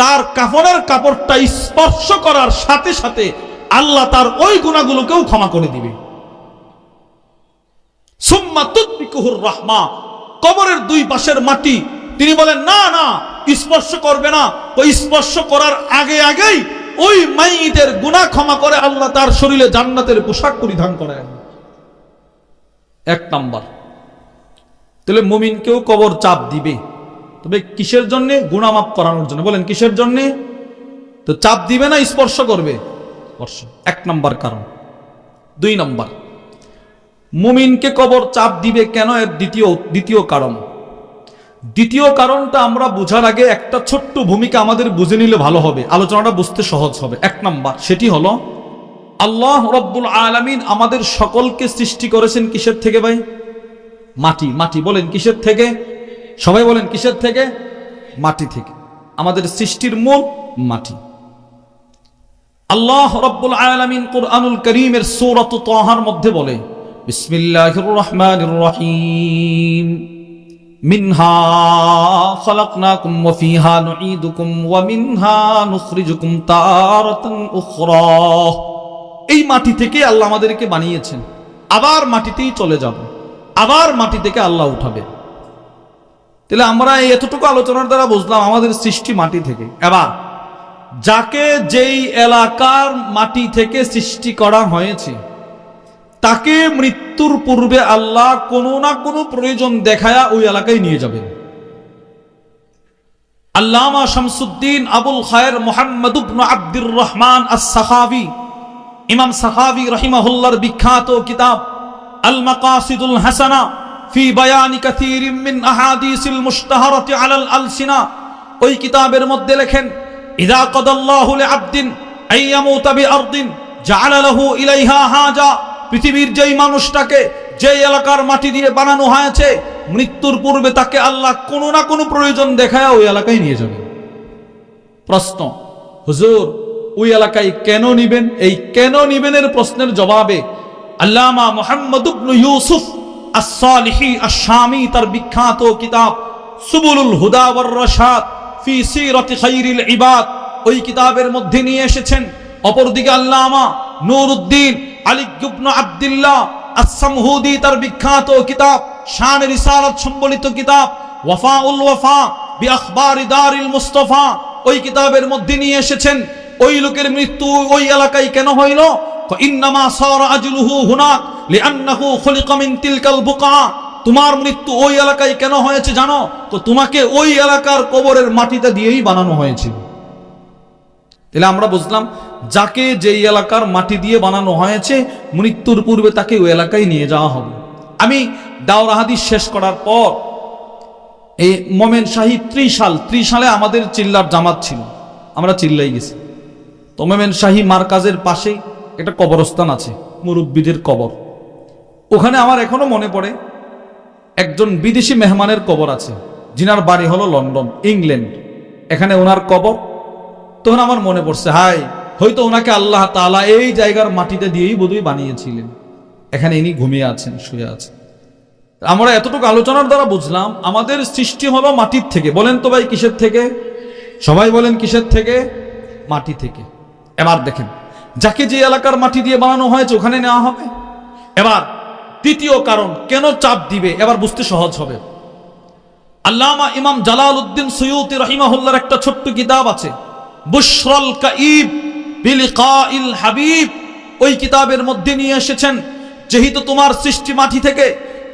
[SPEAKER 1] তার কাফনের কাপড়টা স্পর্শ করার সাথে সাথে আল্লাহ তার ওই গুনাহগুলোকেও ক্ষমা করে দিবে। সুম্মা তুতবিকুহুর রাহমা। কবরের দুই পাশের মাটি, তিনি বলেন না না স্পর্শ করবে না, ওই স্পর্শ করার আগে আগেই ওই মাইয়িতের গুনাহ ক্ষমা করে আল্লাহ তার শরীরে জান্নাতের পোশাক পরিধান করেন। এক নাম্বার। তাহলে মুমিনকেও কবর চাপ দিবে, তবে কিসের জন্য? গুনাহ মাফ করানোর জন্য। বলেন কিসের জন্য? তো চাপ দিবে না স্পর্শ করবে? স্পর্শ। এক নাম্বার কারণ। দুই নাম্বার, মুমিনকে কবর চাপ দিবে কেন, এর দ্বিতীয় কারণ। দ্বিতীয় কারণটা আমরা বোঝার আগে একটা ছোট্ট ভূমিকা আমাদের বুঝে নিলে ভালো হবে, আলোচনাটা বুঝতে সহজ হবে। এক নাম্বার, সেটি হলো আল্লাহ রাব্বুল আলামিন আমাদের সকলকে সৃষ্টি করেছেন কিসের থেকে ভাই? মাটি। মাটি। বলেন কিসের থেকে? সবাই বলেন কিসের থেকে? মাটি থেকে। আমাদের সৃষ্টির মূল মাটি। আল্লাহ রাব্বুল আলামিন কুরআনুল কারীমের সূরা তাহার মধ্যে বলে, বিসমিল্লাহির রহমানির রহিম, মিনহা খালাকনাকুম ওয়া ফিহা নুঈদুকুম ওয়া মিনহা নুখরিজুকুম তারাতান উখরা। এই মাটি থেকে আল্লাহ আমাদেরকে বানিয়েছেন, আবার মাটিতেই চলে যাব, আবার মাটি থেকে আল্লাহ উঠাবে। তাহলে আমরা এই এতটুকু আলোচনার দ্বারা বুঝলাম আমাদের সৃষ্টি মাটি থেকে। এবার যাকে যেই এলাকার মাটি থেকে সৃষ্টি করা হয়েছে তাকে মৃত্যুর পূর্বে আল্লাহ কোনো না কোনো প্রয়োজন দেখায়া ওই এলাকায় নিয়ে যাবেন। আল্লামা শামসুদ্দিন আবুল খায়ের মুহাম্মদ ইবনে আব্দুর রহমান আস-সাখাবী, ইমাম সাখাবী রাহিমাহুল্লাহর বিখ্যাত কিতাব আল মাকাসিদুল হাসানা ফি বায়ানি কাসীরিন মিন আহাদিসিল মুশতাহারাতি আলাল আলসিনা, ওই কিতাবের মধ্যে লেখেন, ইযা কাদাল্লাহু লিআবদিন আইয়ামুতা বিআরদিন জাআলা লাহু ইলাইহা হাজা। পৃথিবীর যেই মানুষটাকে যেই এলাকার মাটি দিয়ে বানানো হয়েছে, মৃত্যুর পূর্বে তাকে আল্লাহ কোনো না কোনো প্রয়োজন দেখায় ওই এলাকায় নিয়ে যাবে। প্রশ্ন, হুজুর ওই এলাকায় কেন নিবেন? এই কেন নিবেনের প্রশ্নের জবাবে আল্লামা মুহাম্মদ ইবনে ইউসুফ আস-সালিহি আশ-শামি তার বিখ্যাত কিতাব সুবুলুল হুদা ওয়ার রাশাদ ফি সিরাতি খায়রিল ইবাদ, ওই কিতাবের মধ্যে নিয়ে এসেছেন। অপরদিকে আল্লামা নুরউদ্দিন আলী ইবনে আব্দুল্লাহ আস-সামহুদি তার বিখ্যাত কিতাব শান রিসালাত সম্বলিত কিতাব ওয়াফাউল ওয়াফা বিআখবারি দারিল মুস্তাফা, ওই কিতাবের মধ্যে নিয়ে এসেছেন ওই লোকের মৃত্যু ওই এলাকায় কেন হইল। ইন্নামা সারা আজলুহু হুনাক লিআন্নাহু খুলিকা মিন তিলকাল বুকা। তোমার মৃত্যু ওই এলাকায় কেন হয়েছে জানো? তো তোমাকে ওই এলাকার কবরের মাটিটা দিয়েই বানানো হয়েছে। তাহলে আমরা বুঝলাম যাকে যেই এলাকার মাটি দিয়ে বানানো হয়েছে মৃত্যুর পূর্বে তাকে ওই এলাকায় নিয়ে যাওয়া হবে। আমি দাওরা হাদিস শেষ করার পর এই মোমেন শাহী 30 সালে আমাদের চিল্লার জামাত ছিল, আমরা চিল্লাই গেছি। তো মোমেন শাহী মার্কাজের পাশেই একটা কবরস্থান আছে, মুরব্বীদের কবর। ওখানে আমার এখনো মনে পড়ে একজন বিদেশি মেহমানের কবর আছে, যিনার বাড়ি হলো লন্ডন, ইংল্যান্ড। এখানে ওনার কবর। তখন আমার মনে পড়ছে, হাই হয়তো ওনাকে আল্লাহ তাআলা এই জায়গার মাটিতে দিয়েই বোধহয় বানিয়েছিলেন। এখানে ইনি ঘুমিয়ে আছেন, শুয়ে আছেন। আমরা এতটুকু আলোচনার দ্বারা বুঝলাম আমাদের সৃষ্টি হলো মাটির থেকে। বলেন তো ভাই কিসের থেকে? সবাই বলেন কিসের থেকে? মাটি থেকে। এবার দেখেন যাকে যে এলাকার মাটি দিয়ে বানানো হয়েছে ওখানে নেওয়া হবে। এবার দ্বিতীয় কারণ কেন চাপ দিবে, এবার বুঝতে সহজ হবে। আল্লামা ইমাম জালালউদ্দিন সুয়ুতী রাহিমাহুল্লাহর একটা ছোট্ট কিতাব আছে বুশরাল কাঈব বিলিকাইল হাবিব, ওই কিতাবের মধ্যে নিয়ে এসেছেন যেহেতু তোমার সৃষ্টি মাটি থেকে,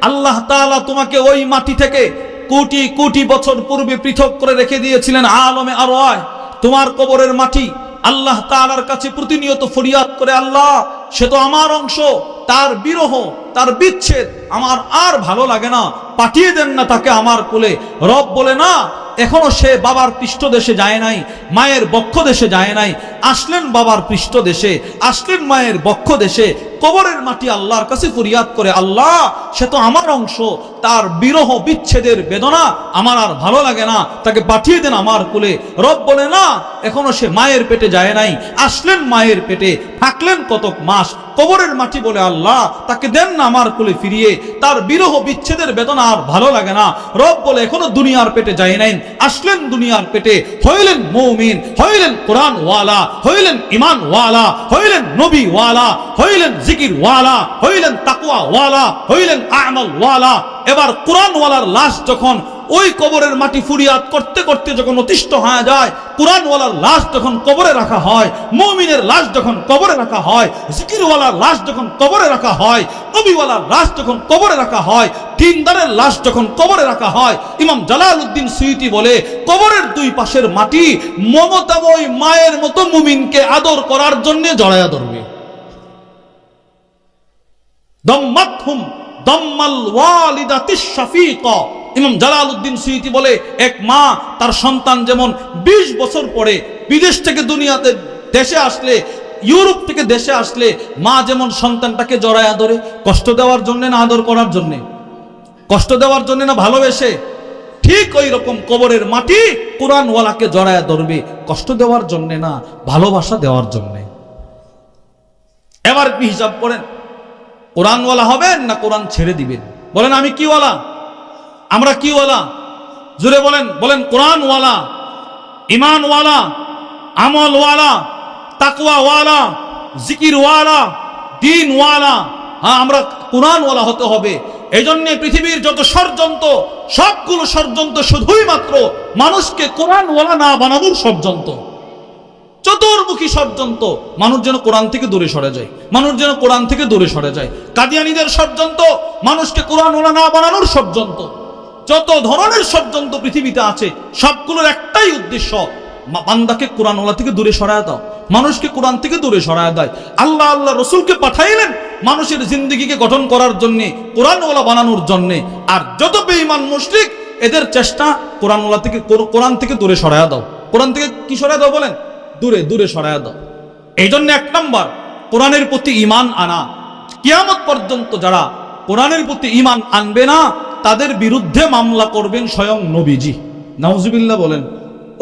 [SPEAKER 1] আল্লাহ তাআলা তোমাকে ওই মাটি থেকে কোটি কোটি বছর পূর্বে পৃথক করে রেখে দিয়েছিলেন আলমে আরওয়াহ। তোমার কবরের মাটি আল্লাহ তাআলার কাছে প্রতিনিয়ত ফরিয়াদ করে, আল্লাহ সে তো আমার অংশ, তার বিরহ, তার বিচ্ছেদ আমার আর ভালো লাগে না, পাঠিয়ে দেন না তাকে আমার কোলে। রব বলে, না, এখনো সে বাবার পৃষ্ঠদেশে যায় নাই, মায়ের বক্ষ দেশে যায় নাই। আসলেন বাবার পৃষ্ঠদেশে, আসলেন মায়ের বক্ষ দেশে। কবরের মাটি আল্লাহর কাছে ফরিয়াদ করে, আল্লাহ সে তো আমার অংশ, তার বিরহ বিচ্ছেদের বেদনা আমার আর ভালো লাগে না, তাকে পাঠিয়ে দেন আমার কোলে। রব বলে, না, এখনো সে মায়ের পেটে যায় নাই, আসলেন মায়ের পেটে, থাকলেন কতক মাস। কবরের মাটি বলে, আল্লাহ তাকে দেন না আমার কোলে ফিরিয়ে, তার বিরহ বিচ্ছেদের বেদনা আর ভালো লাগে না। রব বলে, এখনো দুনিয়ার পেটে যায় নাই, আসলেন দুনিয়ার পেটে, হইলেন মুমিন, হইলেন কোরআন ওয়ালা, হইলেন ইমান ওয়ালা, হইলেন নবী ওয়ালা, হইলেন জিকির ওয়ালা, হইলেন তাকওয়া ওয়ালা, হইলেন আমাল ওয়ালা। এবার কোরআন ওয়ালার লাশ যখন ওই কবরের মাটি ফুরিয়াদ করতে করতে যখন অতিষ্ঠ হয়ে যায়, কোরআন ওয়ালার লাশ যখন কবরে রাখা হয়, মুমিনের লাশ যখন কবরে রাখা হয়, জিকির ওয়ালার লাশ যখন কবরে রাখা হয়, নবী ওয়ালার লাশ যখন কবরে রাখা হয়, দিনদারের লাশ যখন কবরে রাখা হয়, ইমাম জালালউদ্দিন সুয়ুতি বলে, কবরের দুই পাশের মাটি মমতাময় মায়ের মতো মুমিনকে আদর করার জন্য জড়ায়া ধরবে। দম্মাতহুম দম্মাল ওয়ালিদাতিশ শাফিকা। ইমাম জালালউদ্দিন সুয়ুতি বলে, এক মা তার সন্তান যেমন 20 বছর পরে বিদেশ থেকে দুনিয়াতে দেশে আসলে, ইউরোপ থেকে দেশে আসলে মা যেমন সন্তানটাকে জড়ায়া ধরে, কষ্ট দেওয়ার জন্য না আদর করার জন্য, কষ্ট দেওয়ার জন্য না ভালোবেসে, ঠিক ওই রকম কবরের মাটি কোরআনওয়ালাকে জড়ায়া ধরবে, কষ্ট দেওয়ার জন্য না, ভালোবাসা দেওয়ার জন্য। এবার কি হিসাব করেন, কোরআনওয়ালা হবেন না কোরআন ছেড়ে দিবেন? বলেন আমি কি ওয়ালা, আমরা কি ওয়ালা? জোরে বলেন, বলেন কোরআনওয়ালা, ইমানওয়ালা, আমলওয়ালা, তাকওয়াওয়ালা, জিকিরওয়ালা, দ্বীনওয়ালা। হ্যাঁ, আমরা কোরআনওয়ালা হতে হবে। এই জন্য পৃথিবীর যত ষড়যন্ত্র, সবগুলো ষড়যন্ত্র শুধুই মাত্র মানুষকে কোরআনওয়ালা না বানানোর ষড়যন্ত্র, চতুর্মুখী ষড়যন্ত্র। মানুষ যেন কোরআন থেকে দূরে সরে যায়, মানুষ যেন কোরআন থেকে দূরে সরে যায়। কাদিয়ানীদের ষড়যন্ত্র মানুষকে কোরআনওয়ালা না বানানোর ষড়যন্ত্র। যত ধরনের ষড়যন্ত্র পৃথিবীতে আছে, সবগুলোর একটাই উদ্দেশ্য, বান্দাকে কোরআনওয়ালা থেকে দূরে সরায় দাও, মানুষকে কোরআন থেকে দূরে সরায় দেয়। আল্লাহ আল্লাহ রসুলকে পাঠাইলেন মানুষের জিন্দগিকে গঠন করার জন্য, কোরআনওয়ালা বানানোর জন্য। আর যত বেঈমান মুশরিক, এদের চেষ্টা কোরআনওয়ালা থেকে, কোরআন থেকে দূরে সরায় দাও। কোরআন থেকে কি সরায় দাও বলেন? দূরে দূরে সরায় দাও। এই জন্য 1 নম্বর কোরআনের প্রতি ঈমান আনা। কিয়ামত পর্যন্ত যারা কোরআনের প্রতি ঈমান আনবে না, তাদের বিরুদ্ধে মামলা করবেন স্বয়ং নবীজি। নাউজুবিল্লাহ বলেন।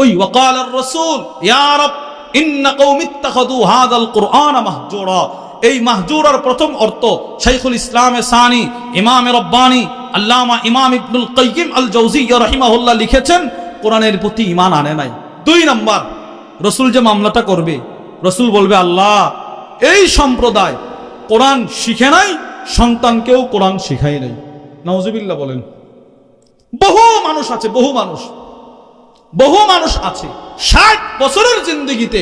[SPEAKER 1] ওই ওয়াকালার রাসূল ইয়া রাব ইন্না কওমি ইত্তাখাযু হাযাল কুরআনা মাহজুরা। এই মাহজুরার প্রথম অর্থ শাইখুল ইসলামে সানি, ইমামে রব্বানি, আল্লামা ইমাম ইবনুল কাইয়িম আল জাওজিয়্যা রাহিমাহুল্লাহ লিখেছেন, কোরআনের প্রতি ঈমান আনে নাই। 2 নম্বর, রসুল যে মামলাটা করবে, রসুল বলবে, আল্লাহ এই সম্প্রদায় কোরআন শিখে নাই, সন্তানকেও কোরআন শিখাই নাই। নাউজুবিল্লাহ বলেন। বহু মানুষ আছে, বহু মানুষ আছে 60 বছরের জিন্দেগিতে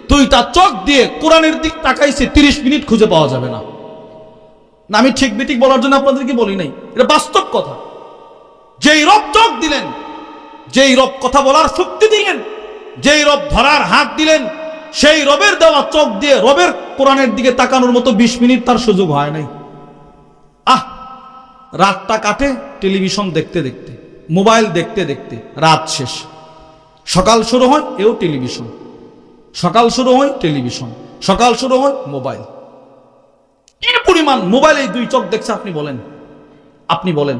[SPEAKER 1] 2টা চোখ দিয়ে কোরআনের দিক তাকাইছে, 30 মিনিট খুঁজে পাওয়া যাবে না। আমি ঠিক বিঠিক বলার জন্য আপনাদেরকে বলি নাই, এটা বাস্তব কথা। যেই রব চোখ দিলেন, যেই রব কথা বলার শক্তি দিলেন, যেই রব ধরার হাত দিলেন, সেই রবের দেওয়া চোখ দিয়ে রবের কোরআনের দিকে তাকানোর মতো 20 মিনিট তার সুযোগ হয় নাই। রাতটা কাটে টেলিভিশন দেখতে দেখতে, মোবাইল দেখতে দেখতে, রাত শেষ। সকাল শুরু হয়, এও টেলিভিশন, সকাল শুরু হয় টেলিভিশন, সকাল শুরু হয় মোবাইল। কি পরিমাণ মোবাইল এই 2 চোখ দেখছে আপনি বলেন।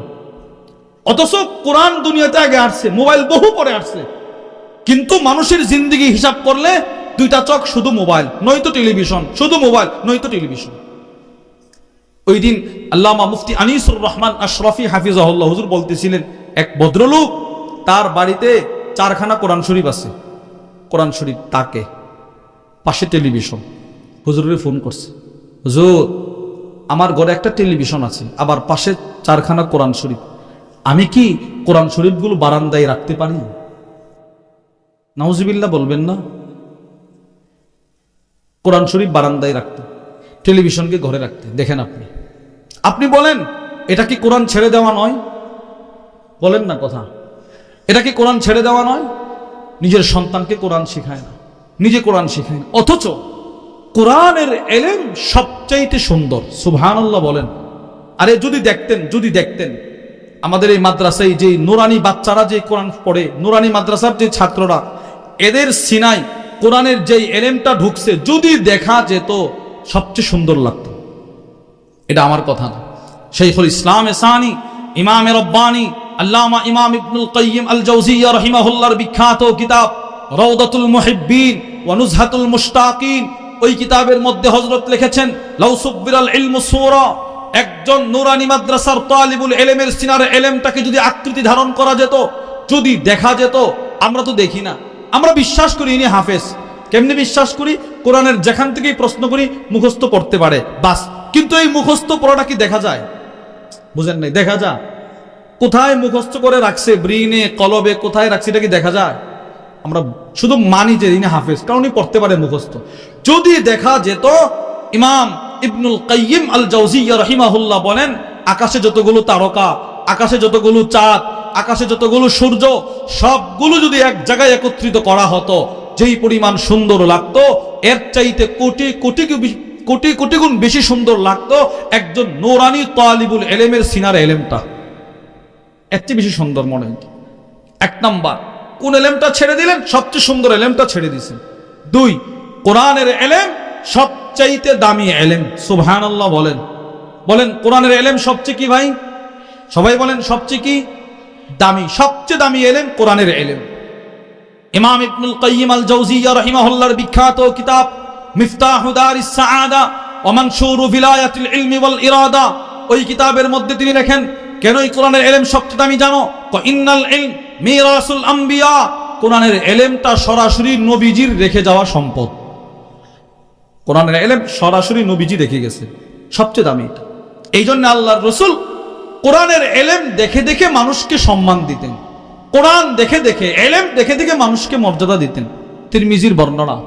[SPEAKER 1] অথচ কোরআন দুনিয়াতে আগে আসছে, মোবাইল বহু পরে আসছে। কিন্তু মানুষের জিন্দেগি হিসাব করলে 2টা চোখ শুধু মোবাইল নয়তো টেলিভিশন, শুধু মোবাইল নয়তো টেলিভিশন। ওই দিন আল্লামা মুফতি আনিসুর রহমান আশরাফি হাফিজাহুল্লাহ হুজুর বলতেছিলেন, এক ভদ্রলোক, তার বাড়িতে 4খানা কোরআন শরীফ আছে। কোরআন শরীফ, তাকে পাশে টেলিভিশন। হুজুরের ফোন করছে, হুজুর আমার ঘরে একটা টেলিভিশন আছে, আবার পাশে 4খানা কোরআন শরীফ, আমি কি কোরআন শরীফগুলো বারান্দায় রাখতে পারি? নাউজুবিল্লাহ বলবেন না। কোরআন শরীফ বারান্দায় রাখতে, টেলিভিশনকে ঘরে রাখতে। দেখেন আপনি আপনি বলেন এটা কি কোরআন ছেড়ে দেওয়া নয়? বলেন না কথা, এটা কি কোরআন ছেড়ে দেওয়া নয়? নিজের সন্তানকে কোরআন শেখায় না, নিজে কোরআন শেখায় না, অথচ কোরআনের এলেম সবচাইতে সুন্দর। সুবহানাল্লাহ বলেন। আরে যদি দেখতেন আমাদের এই মাদ্রাসায় যে নুরানি বাচ্চারা যে কোরআন পড়ে, নুরানি মাদ্রাসার যে ছাত্ররা, এদের সিনাই কোরআনের যে এলেমটা ঢুকছে, যদি দেখা যেত সবচেয়ে সুন্দর লাগতো। এটা আমার কথা না, শাইখুল ইসলাম সানি, ইমাম রব্বানি, আল্লামা ইমাম ইবনুল কাইয়িম আল জাওজিয়্যা রাহিমাহুল্লাহর বিখ্যাত কিতাব রাউদাতুল মুহিব্বিন ওয়া নুজহাতুল মুশতাকিন, ওই কিতাবের মধ্যে হযরত লিখেছেন, লাউ সুব্বিরাল ইলমু সূরা, একজন নুরানি মাদ্রাসার তালিবুল ইলমের সিনার ইলমটাকে যদি আকৃতি ধারণ করা যেত, যদি দেখা যেত, আমরা তো দেখি না, আমরা বিশ্বাস করি ইনি হাফেজ। কেমনে বিশ্বাস করি? কোরআনের যেখান থেকেই প্রশ্ন করি মুখস্থ পড়তে পারে, বাস। কিন্তু এই মুখস্থ পড়াটা কি দেখা যায়? বুঝেন নাই? দেখা যায়? কোথায় মুখস্থ করে রাখছে, ব্রেইনে কলবে কোথায় রাখছে, এটা কি দেখা যায়? আমরা শুধু মানি যে ইনি হাফেজ, কারণ উনি পড়তে পারে মুখস্থ। যদি দেখা যেত, ইমাম ইবনুল কাইয়িম আল জাওজিয়্যা রাহিমাহুল্লাহ বলেন, আকাশে যতগুলো তারকা, আকাশে যতগুলো চাঁদ, আকাশে যতগুলো সূর্য, সবগুলো যদি এক জায়গায় একত্রিত করা হতো, যেই পরিমাণ সুন্দর লাগতো, এর চাইতে কোটি কোটি কোটি কোটি গুণ বেশি সুন্দর লাগতো একজন নূরানি তালিবুল ইলমের সিনার ইলমটা। এর চেয়ে বেশি সুন্দর মনে হয়। এক নাম্বার, কোন ইলমটা ছেড়ে দিলেন? সবচেয়ে সুন্দর ইলমটা ছেড়ে দিয়েছেন। দুই, কোরআনের ইলম সবচাইতে দামি ইলম। সুবহানাল্লাহ বলেন। বলেন কোরআনের ইলম সবচেয়ে কি ভাই? সবাই বলেন সবচেয়ে কি? দামি। সবচেয়ে দামি ইলম কোরআনের ইলম। ইমাম ইবনুল কাইয়িম আল জাওজিয়্যা রাহিমাহুল্লাহর বিখ্যাত কিতাব মিফতাহু দারিস সাআদা ওয়া মানশুরু ভিলায়াতিল ইলমি ওয়াল ইরাদা, ওই কিতাবের মধ্যে তিনি লেখেন, কেন এই কোরআনের ইলম সবচেয়ে দামি জানো? ইন্নাল ইলম মিরাসুল আম্বিয়া, কোরআনের ইলমটা সরাসরি নবীজির রেখে যাওয়া সম্পদ। কোরআনের ইলম সরাসরি নবীজি রেখে গেছে, সবচেয়ে দামি। এই জন্য আল্লাহর রাসূল কোরআনের ইলম দেখে দেখে মানুষকে সম্মান দিতেন, কোরআন দেখে দেখে, ইলম দেখে দেখে মানুষকে মর্যাদা দিতেন। তিরমিজির বর্ণনা,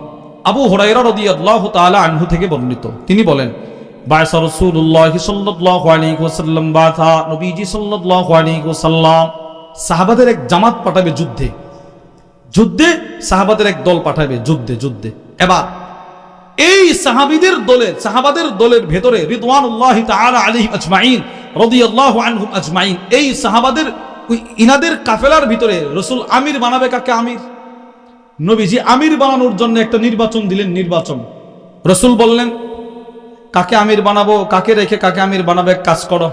[SPEAKER 1] আবু হুরায়রা রাদিয়াল্লাহু তাআলা আনহু থেকে বর্ণিত, তিনি বলেন, বা'সা রাসূলুল্লাহ সাল্লাল্লাহু আলাইহি ওয়াসাল্লাম, বা'সা নবীজি সাল্লাল্লাহু আলাইহি ওয়াসাল্লাম সাহাবাদের এক জামাত পাঠাবে যুদ্ধে। যুদ্ধে সাহাবাদের এক দল পাঠাবে যুদ্ধে। এবার এই সাহাবাদের দলের ভেতরে রিদওয়ানুল্লাহি তাআলা আলাইহিম আজমাইন, রাদিয়াল্লাহু আনহুম আজমাইন, এই সাহাবাদের ইনাদের কাফেলার ভিতরে রাসূল আমির বানাবে কাকে? আমির। নবীজি আমির বানানোর জন্য একটা নির্বাচন দিলেন, নির্বাচন। রাসূল বললেন, কাকে আমির বানাবো, কাকে রেখে কাকে আমির বানাবে? কাজ করো,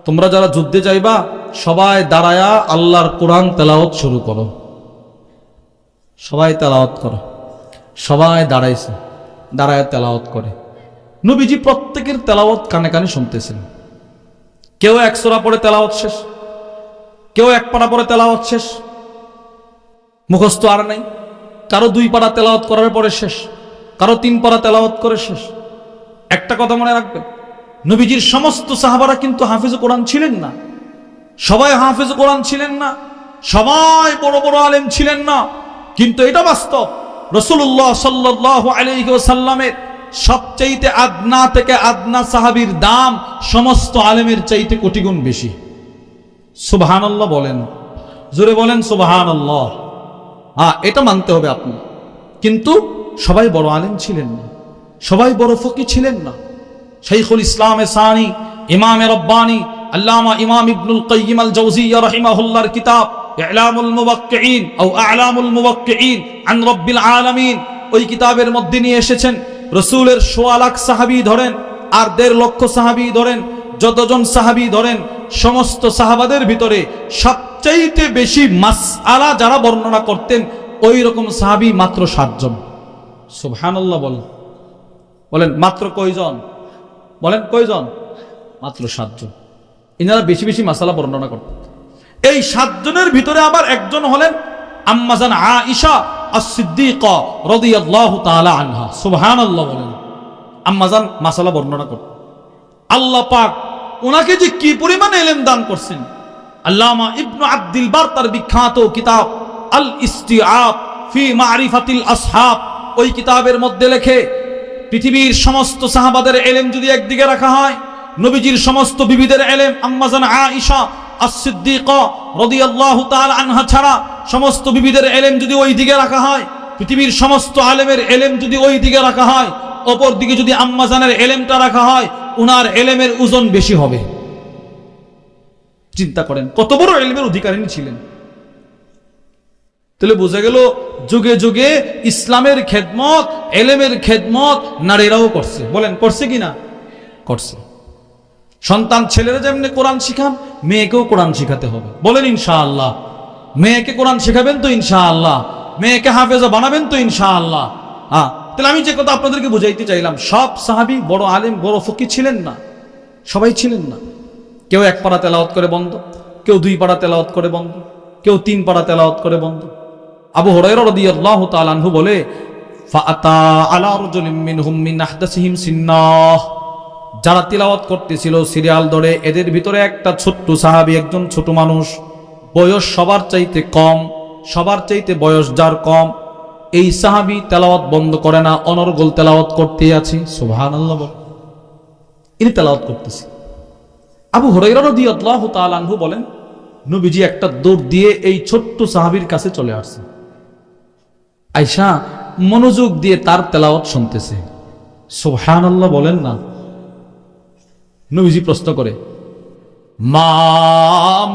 [SPEAKER 1] তোমরা যারা যুদ্ধে যাইবা সবাই দাঁড়ায়া আল্লাহর কোরআন তেলাওয়াত শুরু করো। সবাই তেলাওয়াত করো। সবাই দাঁড়াইছে, দাঁড়ায় তেলাওয়াত করে। নবীজি প্রত্যেকের তেলাওয়াত কানে কানে শুনতেছেন। কেউ এক সূরা পড়ে তেলাওয়াত শেষ, কেউ এক পারা পড়ে তেলাওয়াত শেষ, মুখস্থ আর নাই। কারো 2 পারা তেলাওয়াত করার পরে শেষ, কারো 3 পারা তেলাওয়াত করে শেষ। একটা কথা মনে রাখবেন, নবীজির সমস্ত সাহাবারা কিন্তু হাফেজ কোরআন ছিলেন না। সবাই হাফেজ কোরআন ছিলেন না, সবাই বড় বড় আলেম ছিলেন না। কিন্তু এটা বাস্তব, রাসূলুল্লাহ সাল্লাল্লাহু আলাইহি ওয়াসাল্লামের সবচাইতে আদনা থেকে আদনা সাহাবীর দাম সমস্ত আলেমের চাইতে কোটি গুণ বেশি। সুবহানাল্লাহ বলেন, জোরে বলেন সুবহানাল্লাহ। এটা মানতে হবে আপনি। কিন্তু সবাই বড় আলেম ছিলেন না, সবাই বড় ফকি ছিলেন না। শাইখুল ইসলাম সানি, ইমাম রব্বানি, আল্লামা ইমাম ইবনুল কাইয়িম আল জাওজিয়্যা রাহিমাহুল্লাহর কিতাব ইলামুল মুওয়াক্কিঈন ও আ'লামুল মুওয়াক্কিঈন আন রাব্বিল আলামিন, ওই কিতাবের মধ্যে নিয়ে এসেছেন, রাসূলের 1.25 লাখ সাহাবী ধরেন আর 1.5 লক্ষ সাহাবী ধরেন, যতজন সাহাবী ধরেন, সমস্ত সাহাবাদের ভিতরে সবচাইতে বেশি মাসআলা যারা বর্ণনা করতেন ওই রকম সাহাবী মাত্র 7 জন। সুবহানাল্লাহ বলেন মাত্র কয়জন? বলেন কয়জন? মাত্র 7 জন। ইনারা বেশি বেশি মাসালা বর্ণনা করতেন। এই 7 জনের ভিতরে আবার একজন হলেন আম্মাজান আয়েশা আস-সিদ্দিকা রাদিয়াল্লাহু তাআলা আনহা। সুবহানাল্লাহ বলেন। আম্মাজান মাসালা বর্ণনা করতেন। আল্লাহ পাক ওনাকে যে কি পরিমাণ ইলম দান করছেন, আল্লামা ইবনু আব্দুল বার তার বিখ্যাত কিতাব আল ইস্তিআব ফি মারিফাতিল আসহাব, ওই কিতাবের মধ্যে লেখে, পৃথিবীর সমস্ত সাহাবাদের ইলম যদি একদিকে রাখা হয়, নবীজির সমস্ত বিবিদের এলেম, আম্মা জান আয়েশা আস-সিদ্দিকা রাদিয়াল্লাহু তাআলা আনহা ছাড়া সমস্ত বিবিদের এলেম যদি ওই দিকে রাখা হয়, পৃথিবীর সমস্ত আলেমের এলেম যদি ওই দিকে রাখা হয়, অপর দিকে যদি আম্মা জানের এলেমটা রাখা হয়, উনার এলেমের ওজন বেশি হবে। চিন্তা করেন কত বড় এলেমের অধিকারিণী ছিলেন। তাহলে বোঝা গেল যুগে যুগে ইসলামের খেদমত, এলেমের খেদমত নারীরাও করছে। বলেন করছে কিনা? করছে। সন্তান ছেলেরা যেমনি কোরআন শিখান, মেয়েকেও কোরআন শিখাতে হবে। বলেন ইনশাআল্লাহ। মেয়েকে কোরআন শেখাবেন তো ইনশাআল্লাহ, মেয়েকে হাফেজা বানাবেন তো ইনশাআল্লাহ। তাহলে আমি যে কথা আপনাদেরকে বুঝাইতে চাইলাম, সব সাহাবী বড় আলেম, বড় ফকি ছিলেন না, সবাই ছিলেন না। কেউ এক পারা তেলাওয়াত করে বন্ধ, কেউ দুই পারা তেলাওয়াত করে বন্ধ, কেউ তিন পারা তেলাওয়াত করে বন্ধ। আবু হুরায়রা রাদিয়াল্লাহু তাআলা আনহু বলে, ফাআতা আলা রাজুলিন মিনহুম মিন আহদাসিহিম সিন্নাহ, যারা তিলাওয়াত করতেছিল সিরিয়াল ধরে, এদের ভিতরে একটা ছোট্ট সাহাবী, একজন ছোট মানুষ, বয়স সবার চাইতে কম, সবার চাইতে বয়স যার কম, এই সাহাবী তেলাওয়াত বন্ধ করে না, অনর্গল তেলাওয়াত করতেই আছে। সুবহানাল্লাহ। বল, ইনি তেলাওয়াত করতেছে। আবু হুরায়রা রাদিয়াল্লাহু তাআলা আনহু বলেন, নবীজি একটা দৌড় দিয়ে এই ছোট্ট সাহাবীর কাছে চলে আসছে। আয়েশা মনোযোগ দিয়ে তার তেলাওয়াত শুনতেছে। সুবহানাল্লাহ বলেন না। নবীজি প্রশ্ন করে, মা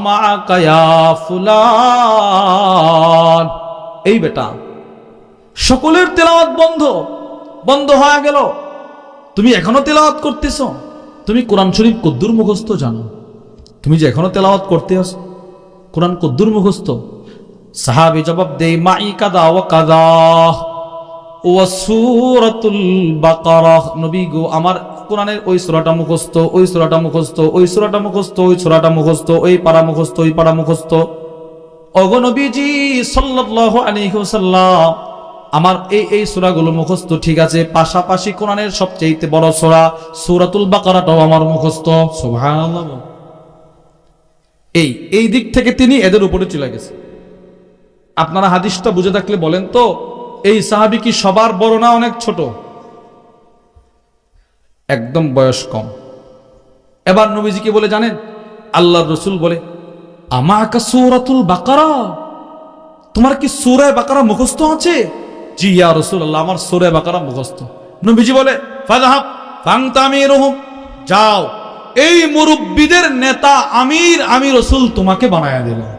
[SPEAKER 1] মাআকা ইয়া ফুলান, এই বেটা, সকলের তেলাওয়াত বন্ধ হয়ে গেল, তুমি এখনো তেলাওয়াত করতেছো? তুমি কোরআন শরীফ কদ্দুর মুখস্থ জানো? তুমি যে এখনো তেলাওয়াত করতে আসো, কোরআন কদ্দুর মুখস্থ? সাহাবী জবাব দেয়, মাই কাদা ওয়া কাদা ওয়া সূরাতুল বাকারা, নবী গো আমার কোরআনের ওই সূরাটা মুখস্থ, ওই সূরাটা মুখস্থ, ওই সূরাটা মুখস্থ, ওই সূরাটা মুখস্থ, ওই পারা মুখস্থ, ওই পারা মুখস্থ। ওগো নবীজি সাল্লাল্লাহু আলাইহি ওয়াসাল্লাম, আমার এই সূরাগুলো মুখস্থ ঠিক আছে, পাশাপাশি কোরআনের সবচেয়ে বড় সূরা সূরাতুল বাকারাটাও আমার মুখস্থ। সুবহানাল্লাহ। এই দিক থেকে তিনি এদের উপরে চলে গেছে। আপনারা হাদিসটা বুঝে থাকলে বলেন তো, এই সাহাবী কি সবার বড় না অনেক ছোট? একদম বয়স কম। এবার নবীজি কি বলে জানেন? আল্লাহর রাসূল বলে, আমাকা সূরাতুল বাকারা, তোমার কি সূরা বাকারা মুখস্থ আছে? জি ইয়া রাসূলুল্লাহ, আমার সূরা বাকারা মুখস্থ। নবীজি বলে, ফাযহাব ফান্তামিরুহুম, যাও এই মুরব্বিদের নেতা আমির আমি রাসূল তোমাকে বানায়া দিলাম।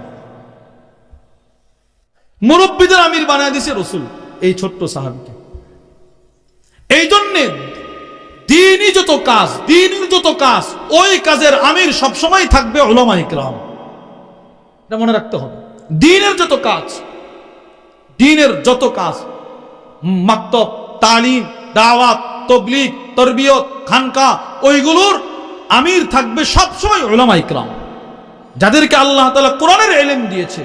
[SPEAKER 1] মুরব্বিদের আমির বানায়া দিয়েছে রাসূল এই ছোট্ট সাহাবীকে। এই জন্যে দ্বীনি যত কাজ, ওই কাজের আমির সবসময় থাকবে উলামায়ে কিরাম। এটা মনে রাখতে হবে। দ্বীনের যত কাজ, মাকতব, তালিম, দাওয়াত, তাবলীগ, তারবিয়ত, খানকা, ওইগুলোর আমির থাকবে সবসময় উলামায়ে কিরাম। যাদেরকে আল্লাহ তাআলা কোরআনের ইলম দিয়েছে,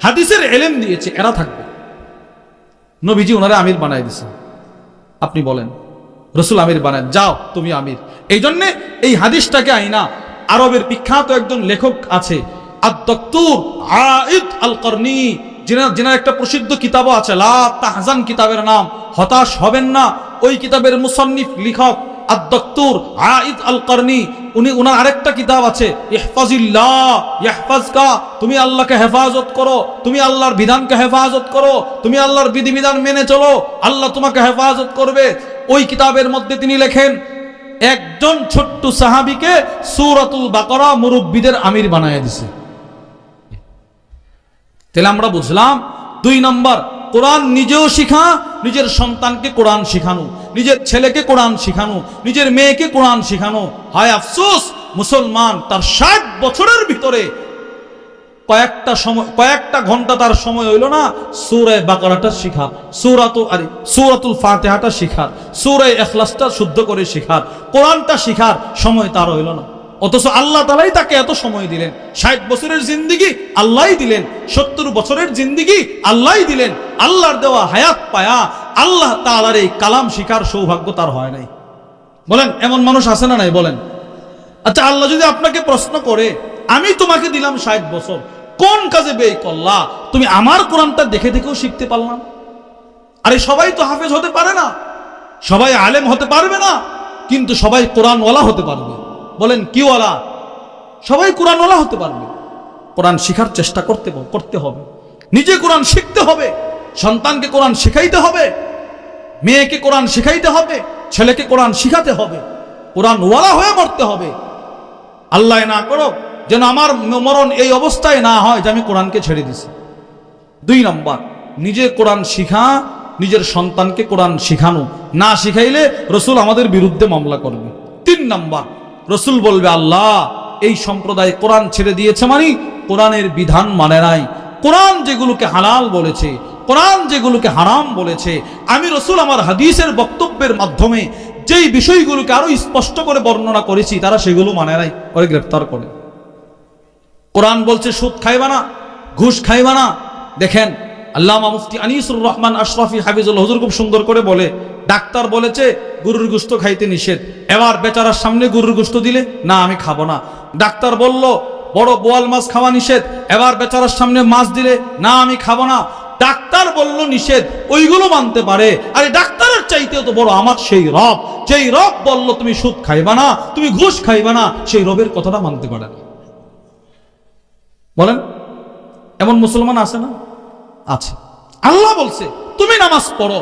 [SPEAKER 1] হাদিসের ইলম দিয়েছে, এরা থাকবে। নবীজি ওনারা আমির বানায় দিয়েছে। আপনি বলেন, রাসূল আমির বানায়, যাও তুমি আমির। এই জন্যে এই হাদিসটাকে আইনা আরবের বিখ্যাত একজন লেখক আছে, আদ-দক্তুর আইদ আল-করনি, যিনার একটা প্রসিদ্ধ কিতাবও আছে, লা তাহজান কিতাবের নাম, হতাশ হবেন না। ওই কিতাবের মুসান্নিফ লেখক আদ-দক্তুর আইদ আল-করনি, উনার আরেকটা কিতাব আছে, ইহফাজিল্লাহ ইয়াহফাজকা, তুমি আল্লাহকে হেফাজত করো, তুমি আল্লাহর বিধানকে হেফাজত করো, তুমি আল্লাহর বিধিবিধান মেনে চলো, আল্লাহ তোমাকে হেফাজত করবে। ওই কিতাবের মধ্যে তিনি লেখেন, একজন ছোট্ট সাহাবীকে সূরাতুল বাকারা মুরব্বিদের আমির বানায় দিছে। তাহলে আমরা বুঝলাম, 2 নম্বর, কোরআন নিজেও শিখা, নিজের সন্তানকে কোরআন শিখানো, নিজের ছেলেকে কোরআন শিখানো, নিজের মেয়েকে কোরআন শিখানো। হায় আফসোস, মুসলমান তার 60 বছরের ভিতরে কয়েকটা ঘন্টা তার সময় হইল না সূরা বাকারাটা শিখার, সূরাতুল ফাতিহাটা শিখার, সূরা ইখলাসটা শুদ্ধ করে শিখার, কোরআনটা শিখার সময় তার হইল না। অথচ আল্লাহ তাআলাই তাকে এত সময় দিলেন। 60 বছরের জিন্দেগি আল্লাহই দিলেন, 70 বছরের জিন্দেগি আল্লাহই দিলেন। আল্লাহর দেওয়া হায়াত পায়া আল্লাহ তাআলার এই কালাম শিখার সৌভাগ্য তার হয় নাই। বলেন, এমন মানুষ আছে না নাই? বলেন। আচ্ছা, আল্লাহ যদি আপনাকে প্রশ্ন করে, আমি তোমাকে দিলাম 60 বছর, কোন কাজে ব্যয় করলা? তুমি আমার কোরআনটা দেখে দেখেও শিখতে পারলাম। আরে সবাই তো হাফেজ হতে পারে না, সবাই আলেম হতে পারবে না, কিন্তু সবাই কোরআনওয়ালা হতে পারবে। বলেন কিওয়ালা? সবাই কোরআনওয়ালা হতে পারবে। কোরআন শিখার চেষ্টা করতে হবে, নিজে কোরআন শিখতে হবে, সন্তানকে কোরআন শিখাইতে হবে, মেয়েকে কোরআন শিখাইতে হবে, ছেলেকে কোরআন শিখাতে হবে, কোরআনওয়ালা হয়ে মরতে হবে। আল্লাহ না করো যেন আমার মরণ এই অবস্থায় না হয় যে আমি কোরআনকে ছেড়ে দিছি। 2 নম্বর, নিজে কোরআন শিখা, নিজের সন্তানকে কোরআন শিখানো। না শিখাইলে রসুল আমাদের বিরুদ্ধে মামলা করবে। 3 নম্বর, রসুল বলবে আল্লাহ এই সম্প্রদায় কোরআন ছেড়ে দিয়েছে মানে কোরআনের বিধান মানে নাই। কোরআন যেগুলোকে হালাল বলেছে, কোরআন যেগুলোকে হারাম বলেছে, আমি রসুল আমার হাদিসের বক্তব্যের মাধ্যমে যেই বিষয়গুলোকে আরো স্পষ্ট করে বর্ণনা করেছি তারা সেগুলো মানে নাই, করে গ্রেফতার করে। কোরআন বলছে সুদ খাইবা না, ঘুষ খাইবা না। দেখেন আল্লামা মুফতি আনিসুর রহমান আশরাফি হাফিজুল হুজুর খুব সুন্দর করে বলে, ডাক্তার বলেছে গরুর গোশত খাইতে নিষেধ, এবার বেচারার সামনে গরুর গোশত দিলে না আমি খাবো না। ডাক্তার বলল বড় বোয়াল মাছ খাওয়া নিষেধ, এবার বেচারার সামনে মাছ দিলে না আমি খাবো না। ডাক্তার বলল নিষেধ, ওইগুলো মানতে পারে। আরে ডাক্তারের চাইতেও তো বড় আমার সেই রব, যেই রব বলল তুমি সুদ খাইবা না, তুমি ঘুষ খাইবা না, সেই রবের কথাটা মানতে পারে না। বলেন এমন মুসলমান আছে না? আছে। আল্লাহ বলছে তুমি নামাজ পড়ো,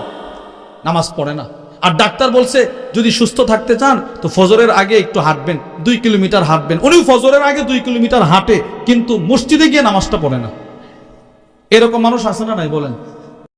[SPEAKER 1] নামাজ পড়ে না। আর ডাক্তার বলছে যদি সুস্থ থাকতে চান তো ফজরের আগে একটু হাঁটবেন, 2 কিলোমিটার হাঁটবেন। উনি ফজরের আগে 2 কিলোমিটার হাঁটে কিন্তু মসজিদে গিয়ে নামাজটা পড়ে না। এরকম মানুষ আছে না নাই বলেন?